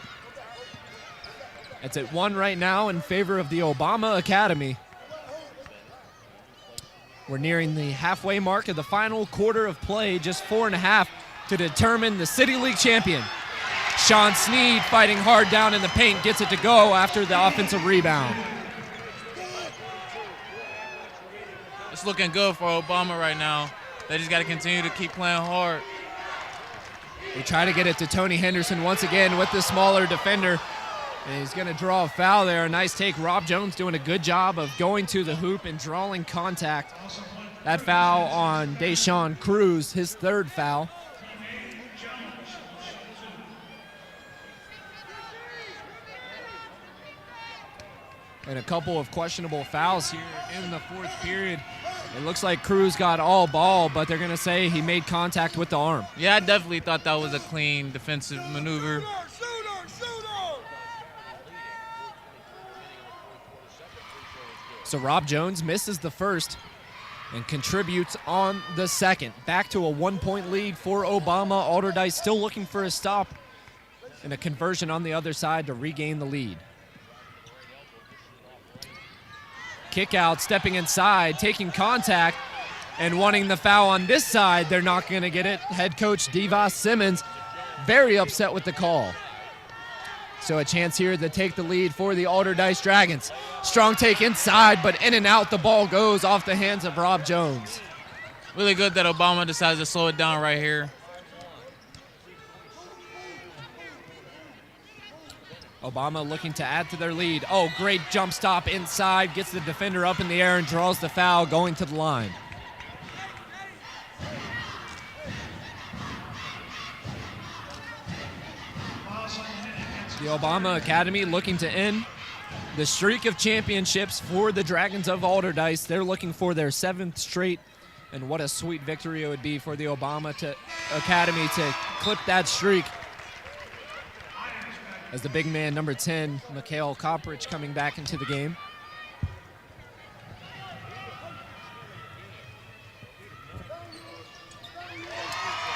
It's at 1 right now in favor of the Obama Academy. We're nearing the halfway mark of the final quarter of play, just 4.5 to determine the City League champion. Sean Sneed fighting hard down in the paint, gets it to go after the offensive rebound. It's looking good for Obama right now. They just got to continue to keep playing hard. They try to get it to Tony Henderson once again with the smaller defender. And he's going to draw a foul there. A nice take. Rob Jones doing a good job of going to the hoop and drawing contact. That foul on Deshaun Cruz, his 3rd foul. And a couple of questionable fouls here in the 4th period. It looks like Cruz got all ball, but they're going to say he made contact with the arm. Yeah, I definitely thought that was a clean defensive maneuver. So Rob Jones misses the first. and contributes on the second. Back to a 1-point lead for Obama. Allderdice still looking for a stop and a conversion on the other side to regain the lead. Kick out, stepping inside, taking contact, and wanting the foul on this side. They're not going to get it. Head coach Devos Simmons very upset with the call. So a chance here to take the lead for the Allderdice Dragons. Strong take inside, but in and out the ball goes off the hands of Rob Jones. Really good that Obama decides to slow it down right here. Obama looking to add to their lead. Oh, great jump stop inside. Gets the defender up in the air and draws the foul, going to the line. The Obama Academy looking to end the streak of championships for the Dragons of Allderdice. They're looking for their 7th straight, and what a sweet victory it would be for the Obama Academy to clip that streak. As the big man, number 10, Mikhail Koprich, coming back into the game.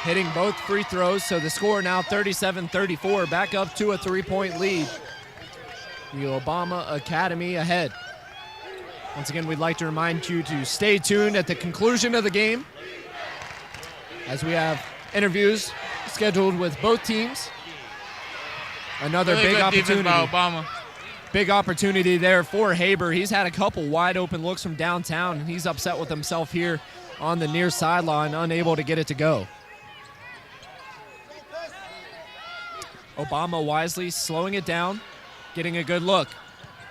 Hitting both free throws, so the score now 37-34, back up to a 3-point lead. The Obama Academy ahead. Once again, we'd like to remind you to stay tuned at the conclusion of the game, as we have interviews scheduled with both teams. Another really big opportunity. By Obama. Big opportunity there for Haber. He's had a couple wide open looks from downtown, and he's upset with himself here on the near sideline, unable to get it to go. Obama wisely slowing it down, getting a good look.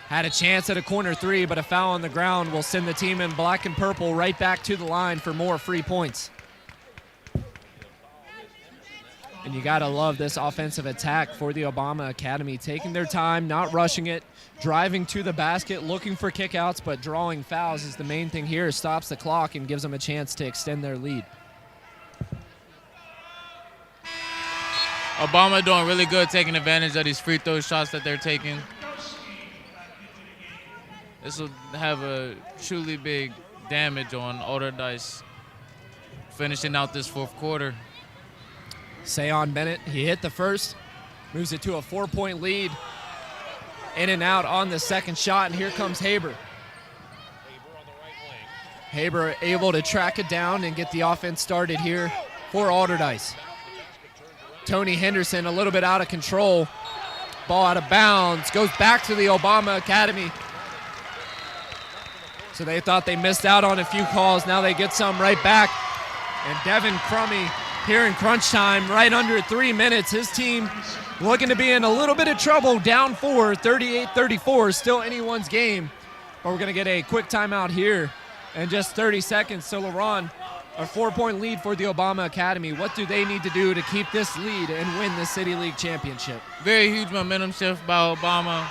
Had a chance at a corner three, but a foul on the ground will send the team in black and purple right back to the line for more free points. And you gotta love this offensive attack for the Obama Academy, taking their time, not rushing it, driving to the basket, looking for kickouts, but drawing fouls is the main thing here. Stops the clock and gives them a chance to extend their lead. Obama doing really good, taking advantage of these free throw shots that they're taking. This will have a truly big damage on Allderdice finishing out this fourth quarter. Sayon Bennett, he hit the first, moves it to a 4-point lead. In and out on the second shot, and here comes Haber. Haber able to track it down and get the offense started here for Allderdice. Tony Henderson a little bit out of control. Ball out of bounds, goes back to the Obama Academy. So they thought they missed out on a few calls. Now they get some right back. And Devin Crummy here in crunch time, right under 3 minutes. His team looking to be in a little bit of trouble, down 4, 38-34, still anyone's game. But we're going to get a quick timeout here in just 30 seconds. So, LaRon, a 4-point lead for the Obama Academy. What do they need to do to keep this lead and win the City League Championship? Very huge momentum shift by Obama.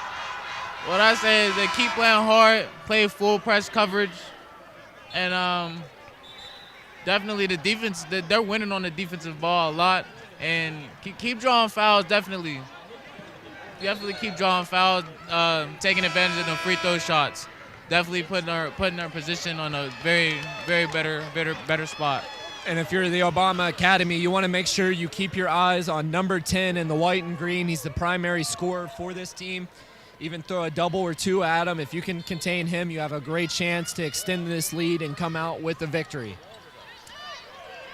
What I say is they keep playing hard, play full press coverage, and definitely the defense, they're winning on the defensive ball a lot, and keep drawing fouls, definitely keep drawing fouls, taking advantage of the free throw shots. Definitely putting our position on a very, very better spot. And if you're the Obama Academy, you want to make sure you keep your eyes on number 10 in the white and green. He's the primary scorer for this team. Even throw a double or two at him. If you can contain him, you have a great chance to extend this lead and come out with the victory.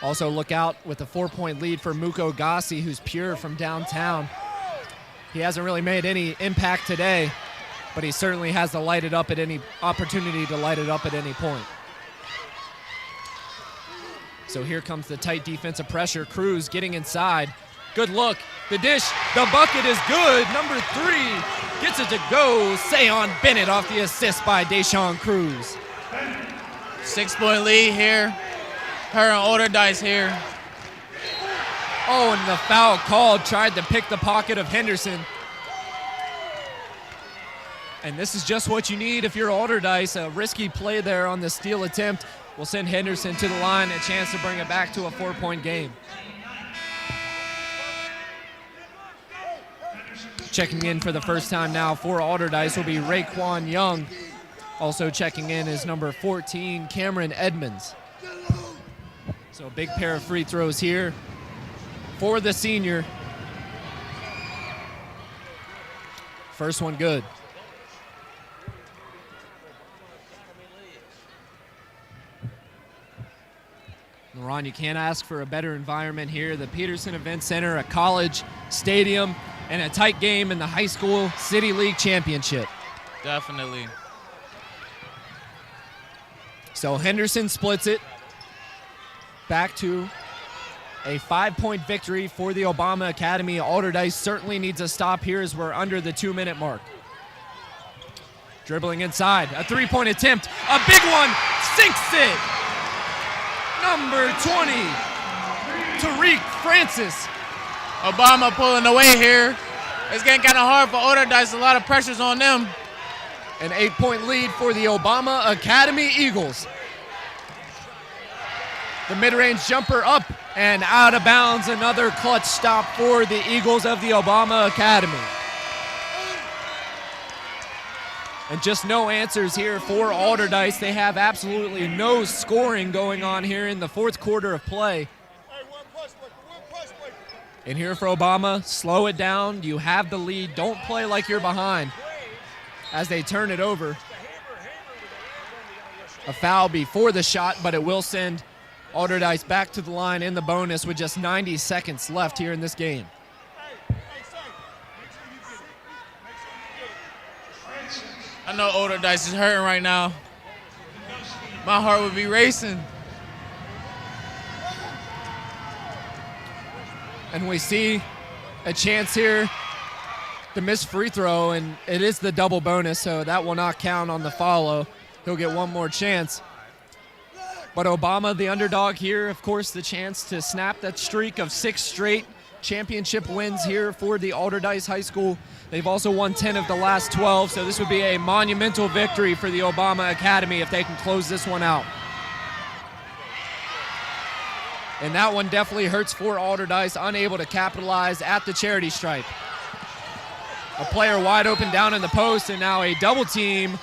Also look out with a 4-point lead for Muko Gassi, who's pure from downtown. He hasn't really made any impact today, but he certainly has to light it up at any opportunity to light it up at any point. So here comes the tight defensive pressure. Cruz getting inside. Good look. The dish. The bucket is good. Number 3 gets it to go. Sayon Bennett off the assist by Deshaun Cruz. 6-point lead here. Her and Allderdice here. Oh, and the foul called. Tried to pick the pocket of Henderson. And this is just what you need if you're Allderdice. A risky play there on the steal attempt will send Henderson to the line, a chance to bring it back to a 4-point game. Checking in for the first time now for Allderdice will be Raekwon Young. Also checking in is number 14, Cameron Edmonds. So a big pair of free throws here for the senior. First one good. Ron, you can't ask for a better environment here. The Peterson Event Center, a college stadium, and a tight game in the high school City League Championship. Definitely. So Henderson splits it. Back to a 5-point victory for the Obama Academy. Allderdice certainly needs a stop here as we're under the 2-minute mark. Dribbling inside, a 3-point attempt, a big one, sinks it. Number 20, Tariq Francis. Obama pulling away here. It's getting kind of hard for Allderdice. A lot of pressure's on them. An 8-point lead for the Obama Academy Eagles. The mid-range jumper up and out of bounds. Another clutch stop for the Eagles of the Obama Academy. And just no answers here for Allderdice. They have absolutely no scoring going on here in the fourth quarter of play. And here for Obama, slow it down. You have the lead. Don't play like you're behind as they turn it over. A foul before the shot, but it will send Allderdice back to the line in the bonus with just 90 seconds left here in this game. I know Allderdice is hurting right now. My heart would be racing. And we see a chance here. The missed free throw, and it is the double bonus, so that will not count on the follow. He'll get one more chance. But Obama, the underdog here, of course, the chance to snap that streak of 6 straight championship wins here for the Allderdice High School. They've also won 10 of the last 12, so this would be a monumental victory for the Obama Academy if they can close this one out. And that one definitely hurts for Allderdice, unable to capitalize at the charity stripe. A player wide open down in the post, and now a double team.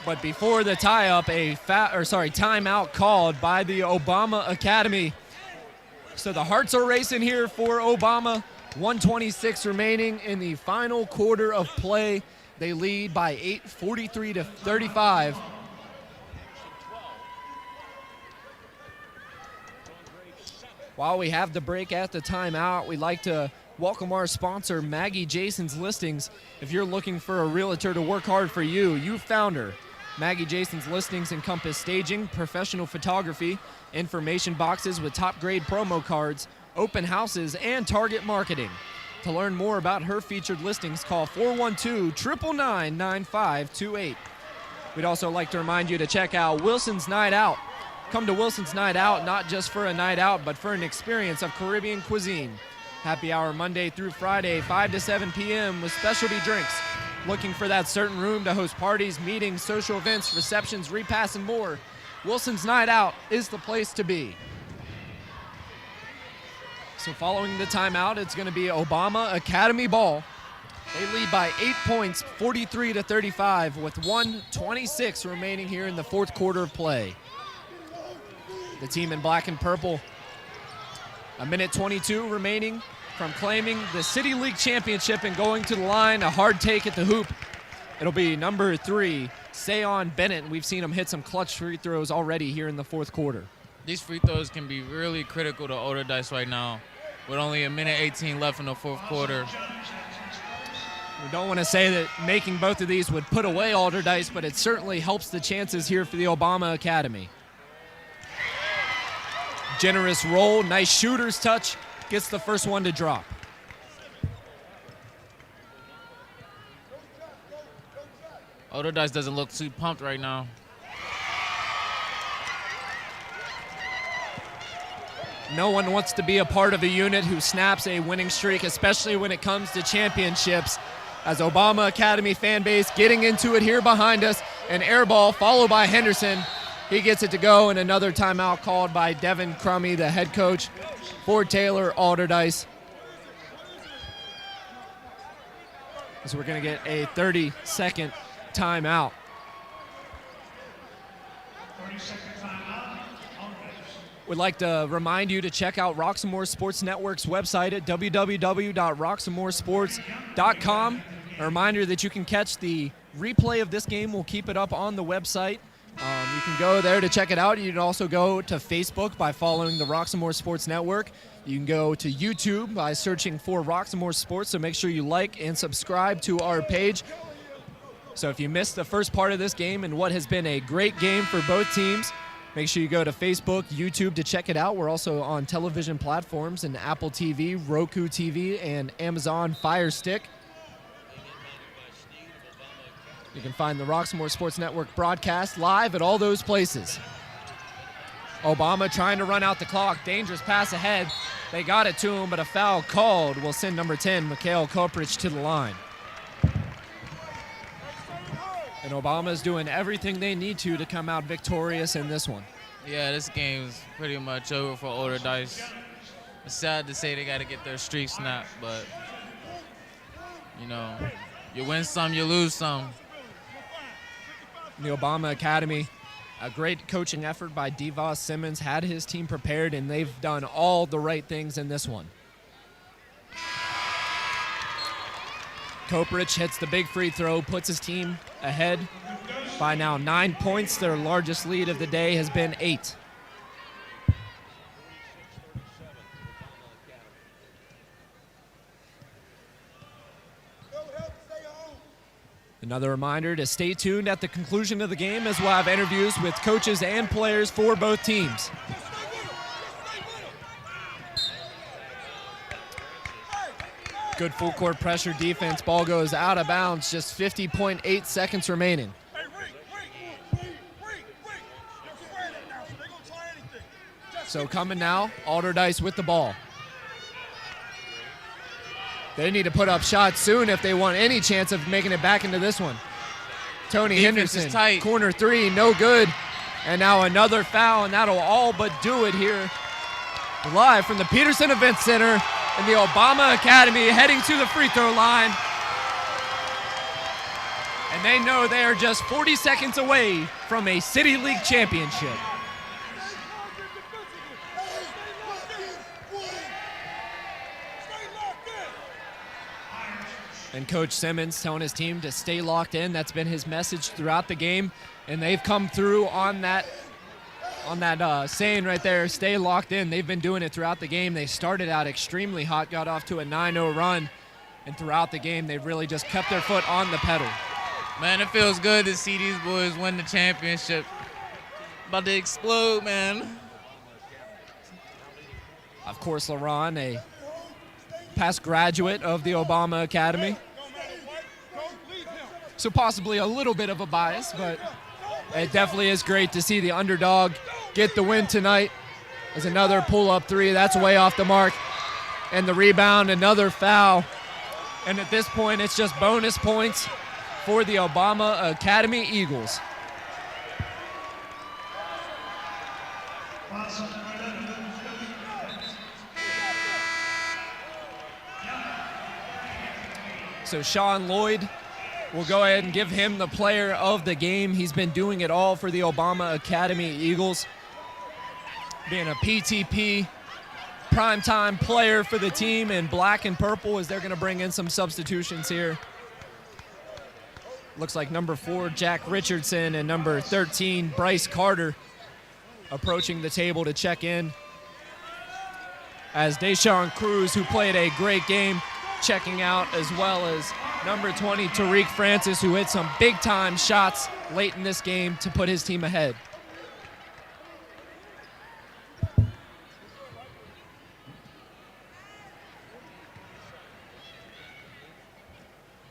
But before the tie-up, timeout called by the Obama Academy. So the hearts are racing here for Obama. 1:26 remaining in the final quarter of play. They lead by 8, 43-35. While we have the break at the timeout, we'd like to welcome our sponsor, Maggie Jason's Listings. If you're looking for a realtor to work hard for you, you found her. Maggie Jason's Listings encompass staging, professional photography, information boxes with top-grade promo cards, open houses, and target marketing. To learn more about her featured listings, call 412-999-9528. We'd also like to remind you to check out Wilson's Night Out. Come to Wilson's Night Out, not just for a night out, but for an experience of Caribbean cuisine. Happy hour Monday through Friday, 5 to 7 p.m. with specialty drinks. Looking for that certain room to host parties, meetings, social events, receptions, repasts, and more? Wilson's Night Out is the place to be. So following the timeout, it's going to be Obama Academy ball. They lead by 8 points, 43-35, with 1:26 remaining here in the fourth quarter of play. The team in black and purple, a minute 22 remaining from claiming the City League Championship and going to the line. A hard take at the hoop. It'll be number 3, Sayon Bennett. We've seen him hit some clutch free throws already here in the fourth quarter. These free throws can be really critical to Allderdice right now with only a minute 18 left in the fourth quarter. We don't want to say that making both of these would put away Allderdice, but it certainly helps the chances here for the Obama Academy. Generous roll, nice shooter's touch, gets the first one to drop. Allderdice doesn't look too pumped right now. No one wants to be a part of a unit who snaps a winning streak, especially when it comes to championships. As Obama Academy fan base getting into it here behind us, an air ball followed by Henderson. He gets it to go, and another timeout called by Devin Crummy, the head coach for Taylor Allderdice. So we're going to get a 30-second timeout. Would like to remind you to check out Roxamore Sports Network's website at www.roxamoresports.com. A reminder that you can catch the replay of this game. We'll keep it up on the website. You can go there to check it out. You can also go to Facebook by following the Roxamore Sports Network. You can go to YouTube by searching for Roxamore Sports, so make sure you like and subscribe to our page. So if you missed the first part of this game and what has been a great game for both teams, make sure you go to Facebook, YouTube to check it out. We're also on television platforms and Apple TV, Roku TV, and Amazon Fire Stick. You can find the Roxamore Sports Network broadcast live at all those places. Obama trying to run out the clock. Dangerous pass ahead. They got it to him, but a foul called will send number 10, Mikhail Koprich, to the line. And Obama's doing everything they need to come out victorious in this one. Yeah, this game is pretty much over for Allderdice. It's sad to say they got to get their streak snapped, but, you know, you win some, you lose some. The Obama Academy, a great coaching effort by DeVos Simmons, had his team prepared, and they've done all the right things in this one. Koprich hits the big free throw, puts his team ahead by now 9 points. Their largest lead of the day has been 8. Another reminder to stay tuned at the conclusion of the game, as we'll have interviews with coaches and players for both teams. Good full court pressure defense. Ball goes out of bounds. Just 50.8 seconds remaining. So coming now, Allderdice with the ball. They need to put up shots soon if they want any chance of making it back into this one. Tony Henderson, corner three, no good. And now another foul, and that'll all but do it here. Live from the Peterson Event Center in the Obama Academy, heading to the free throw line. And they know they are just 40 seconds away from a City League championship. And Coach Simmons telling his team to stay locked in. That's been his message throughout the game. And they've come through on that saying right there, stay locked in. They've been doing it throughout the game. They started out extremely hot, got off to a 9-0 run. And throughout the game, they've really just kept their foot on the pedal. Man, it feels good to see these boys win the championship. About to explode, man. Of course, LaRon, a past graduate of the Obama Academy. So possibly a little bit of a bias, but it definitely is great to see the underdog get the win tonight. There's another pull-up three. That's way off the mark. And the rebound, another foul. And at this point, it's just bonus points for the Obama Academy Eagles. So Sean Lloyd, we'll go ahead and give him the player of the game. He's been doing it all for the Obama Academy Eagles, being a PTP primetime player for the team in black and purple, as they're going to bring in some substitutions here. Looks like number 4, Jack Richardson, and number 13, Bryce Carter, approaching the table to check in, as Deshaun Cruz, who played a great game, checking out, as well as number 20, Tariq Francis, who hit some big-time shots late in this game to put his team ahead.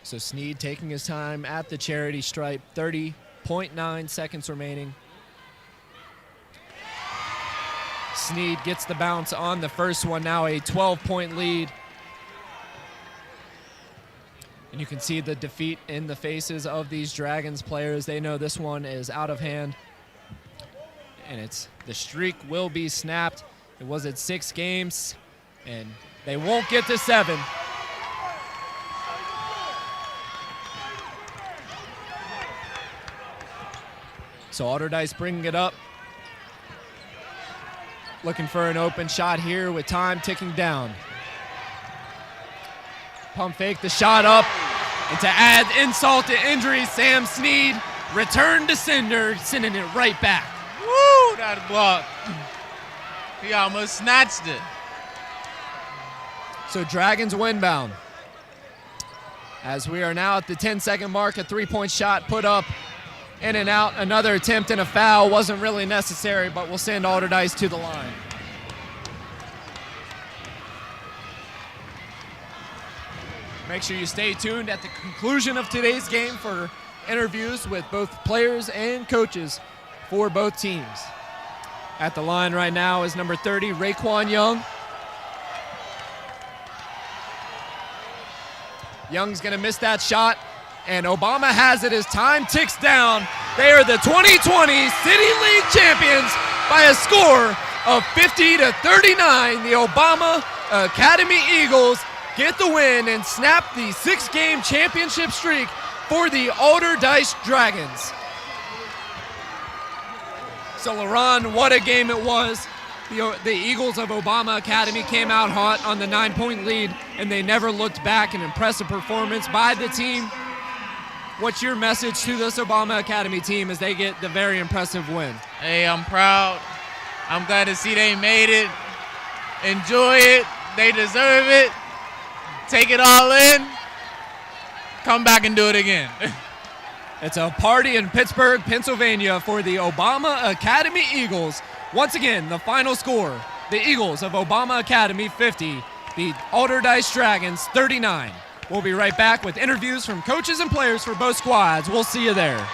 So Sneed taking his time at the charity stripe, 30.9 seconds remaining. Sneed gets the bounce on the first one, now a 12-point lead. And you can see the defeat in the faces of these Dragons players. They know this one is out of hand. And the streak will be snapped. It was at 6 games, and they won't get to 7. So Allderdice bringing it up Looking for an open shot here with time ticking down. Pump fake the shot up. And to add insult to injury, Sam Snead returned to sender, sending it right back. Woo, that block. He almost snatched it. So Dragons windbound. As we are now at the 10-second mark, a three-point shot put up, in and out. Another attempt and a foul. Wasn't really necessary, but we'll send Allderdice to the line. Make sure you stay tuned at the conclusion of today's game for interviews with both players and coaches for both teams. At the line right now is number 30, Raekwon Young. Young's gonna miss that shot, and Obama has it as time ticks down. They are the 2020 City League champions by a score of 50-39. The Obama Academy Eagles get the win and snap the 6-game championship streak for the Allderdice Dragons. So LaRon, what a game it was. The Eagles of Obama Academy came out hot on the 9-point lead, and they never looked back. An impressive performance by the team. What's your message to this Obama Academy team as they get the very impressive win? Hey, I'm proud. I'm glad to see they made it. Enjoy it. They deserve it. Take it all in. Come back and do it again. It's a party in Pittsburgh, Pennsylvania for the Obama Academy Eagles. Once again, the final score, the Eagles of Obama Academy 50, the Allderdice Dragons 39. We'll be right back with interviews from coaches and players for both squads. We'll see you there.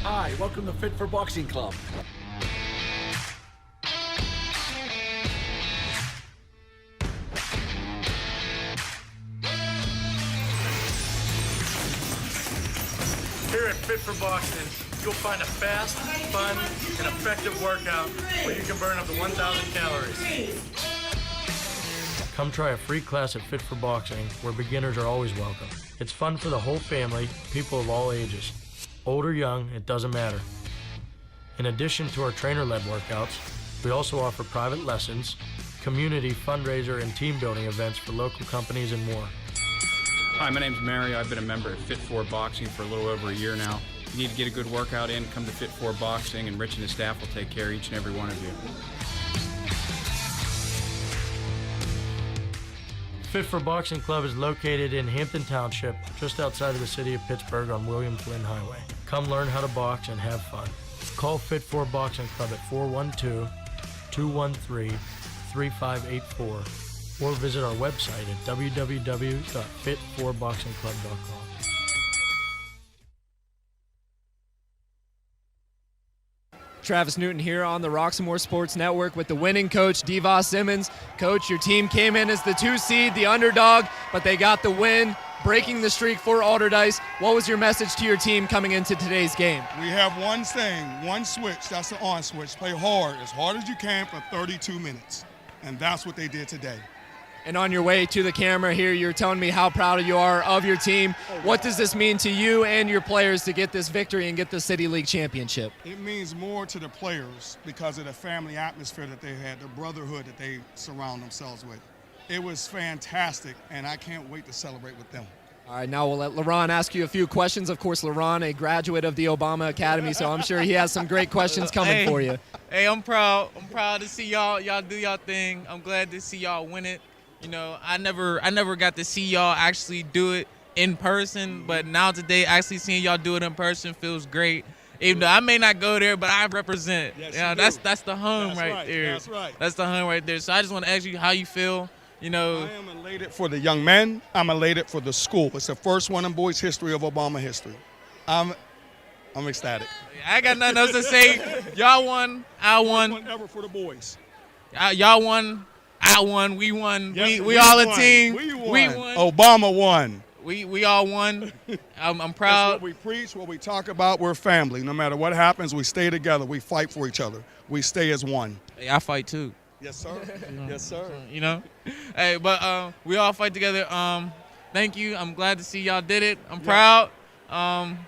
Hi, welcome to Fit for Boxing Club. Here at Fit for Boxing, you'll find a fast, fun, and effective workout where you can burn up to 1,000 calories. Come try a free class at Fit for Boxing, where beginners are always welcome. It's fun for the whole family, people of all ages. Old or young, it doesn't matter. In addition to our trainer-led workouts, we also offer private lessons, community fundraiser and team building events for local companies and more. Hi, my name's Mary. I've been a member of Fit 4 Boxing for a little over a year now. If you need to get a good workout in, come to Fit 4 Boxing, and Rich and his staff will take care of each and every one of you. Fit for Boxing Club is located in Hampton Township, just outside of the city of Pittsburgh on William Flynn Highway. Come learn how to box and have fun. Call Fit 4 Boxing Club at 412-213-3584 or visit our website at www.fit4boxingclub.com. Travis Newton here on the Roxamore Sports Network with the winning coach, Devos Simmons. Coach, your team came in as the 2 seed, the underdog, but they got the win, breaking the streak for Allderdice. What was your message to your team coming into today's game? We have one thing, one switch, that's the on switch. Play hard as you can for 32 minutes. And that's what they did today. And on your way to the camera here, you're telling me how proud you are of your team. What does this mean to you and your players to get this victory and get the City League championship? It means more to the players because of the family atmosphere that they had, the brotherhood that they surround themselves with. It was fantastic, and I can't wait to celebrate with them. All right, now we'll let LaRon ask you a few questions. Of course, LaRon, a graduate of the Obama Academy, so I'm sure he has some great questions coming for you. Hey, I'm proud. I'm proud to see y'all do y'all thing. I'm glad to see y'all win it. You know, I never got to see y'all actually do it in person, but now today actually seeing y'all do it in person feels great. Even though I may not go there, but I represent. Yes, you know, that's the home right there. That's right. That's the home right there. So I just want to ask you how you feel. You know, I am elated for the young men. I'm elated for the school. It's the first one in boys' history of Obama history. I'm ecstatic. I got nothing else to say. Y'all won. I won. First one ever for the boys. Y'all won. I won. We won. Yes, we all won. a team. We won. Obama won. We all won. I'm proud. That's what we preach, what we talk about. We're family. No matter what happens, we stay together. We fight for each other. We stay as one. Hey, I fight too. Yes, sir. Yes, sir. You know, hey, but we all fight together. Thank you. I'm glad to see y'all did it. I'm proud.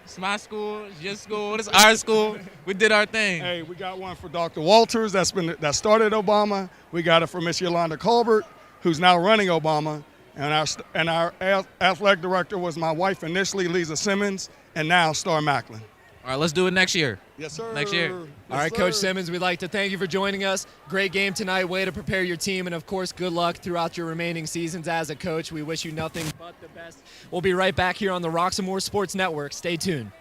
It's my school. It's your school. It's our school. We did our thing. Hey, we got one for Dr. Walters that started Obama. We got it for Miss Yolanda Colbert, who's now running Obama. And our athletic director was my wife initially, Lisa Simmons, and now Star Macklin. All right, let's do it next year. Yes, sir. Next year. Yes, All right, sir. Coach Simmons, we'd like to thank you for joining us. Great game tonight, way to prepare your team, and of course, good luck throughout your remaining seasons as a coach. We wish you nothing but the best. We'll be right back here on the Roxamore Sports Network. Stay tuned.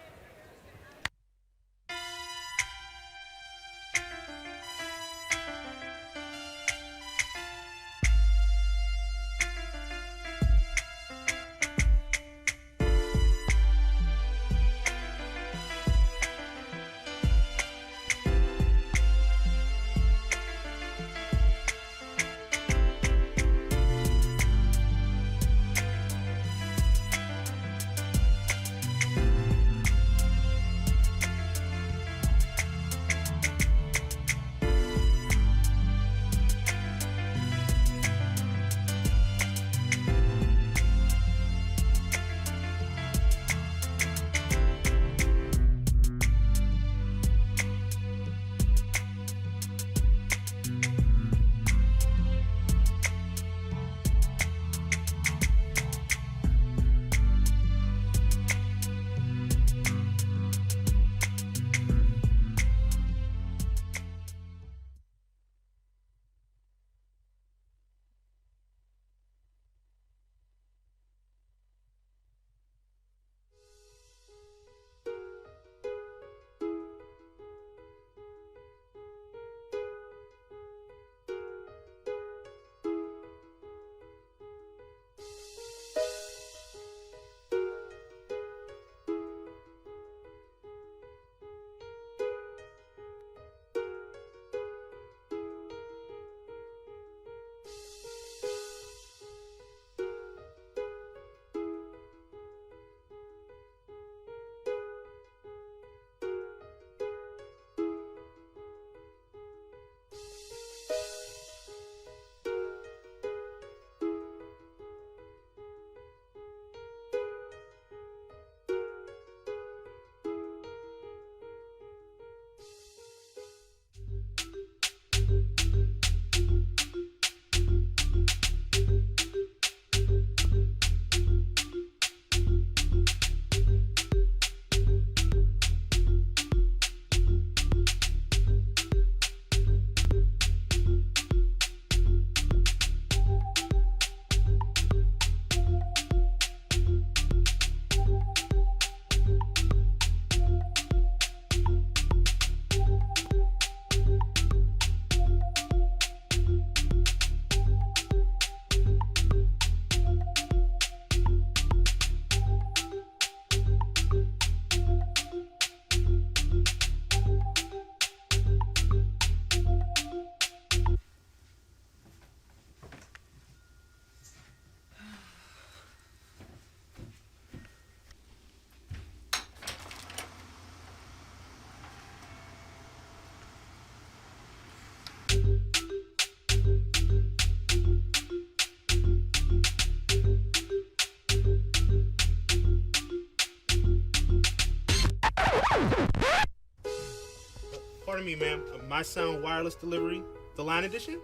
Pardon me, ma'am. My Sound Wireless Delivery, the Line Edition?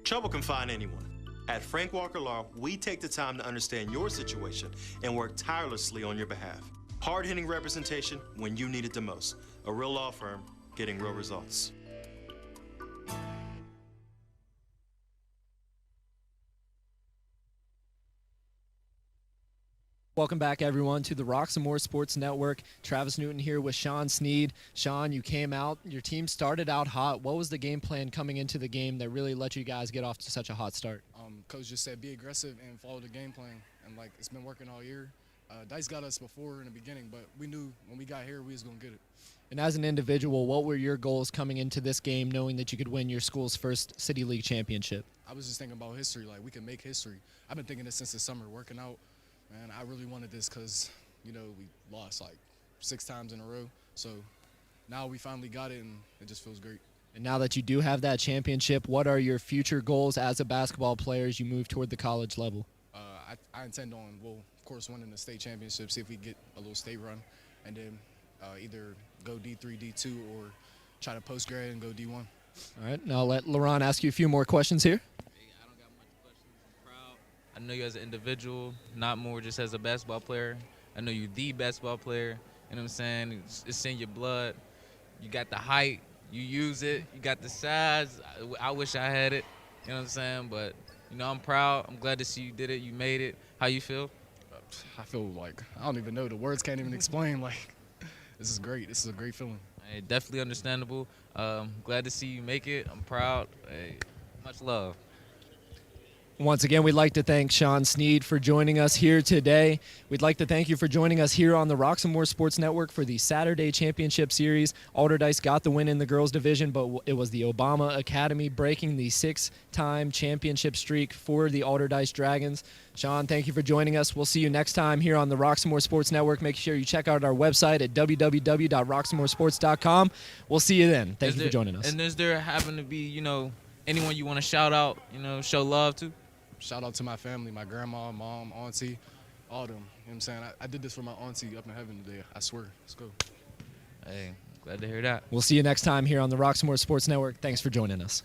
Trouble can find anyone. At Frank Walker Law, we take the time to understand your situation and work tirelessly on your behalf. Hard-hitting representation when you need it the most. A real law firm getting real results. Welcome back, everyone, to the Roxamore Sports Network. Travis Newton here with Sean Sneed. Sean, you came out. Your team started out hot. What was the game plan coming into the game that really let you guys get off to such a hot start? Coach just said be aggressive and follow the game plan, and it's been working all year. Dice got us before in the beginning, but we knew when we got here we was going to get it. And as an individual, what were your goals coming into this game, knowing that you could win your school's first City League championship? I was just thinking about history, we can make history. I've been thinking this since the summer, working out. Man, I really wanted this because, we lost 6 times in a row. So now we finally got it, and it just feels great. And now that you do have that championship, what are your future goals as a basketball player as you move toward the college level? I intend on, of course, winning the state championship, see if we get a little state run, and then either go D3, D2, or try to post-grad and go D1. All right, now I'll let LaRon ask you a few more questions here. I know you as an individual, not more just as a basketball player. I know you're the basketball player. You know what I'm saying? It's in your blood. You got the height. You use it. You got the size. I wish I had it. You know what I'm saying? But, I'm proud. I'm glad to see you did it. You made it. How you feel? I feel I don't even know. The words can't even explain. This is great. This is a great feeling. Hey, definitely understandable. Glad to see you make it. I'm proud. Hey, much love. Once again, we'd like to thank Sean Sneed for joining us here today. We'd like to thank you for joining us here on the Roxamore Sports Network for the Saturday Championship Series. Allderdice got the win in the girls' division, but it was the Obama Academy breaking the 6-time championship streak for the Allderdice Dragons. Sean, thank you for joining us. We'll see you next time here on the Roxamore Sports Network. Make sure you check out our website at www.roxamoresports.com. We'll see you then. Thank you for joining us. And does there happen to be, anyone you want to shout out, show love to? Shout out to my family, my grandma, mom, auntie, all them. You know what I'm saying? I did this for my auntie up in heaven today. I swear. Let's go. Hey, glad to hear that. We'll see you next time here on the Roxamore Sports Network. Thanks for joining us.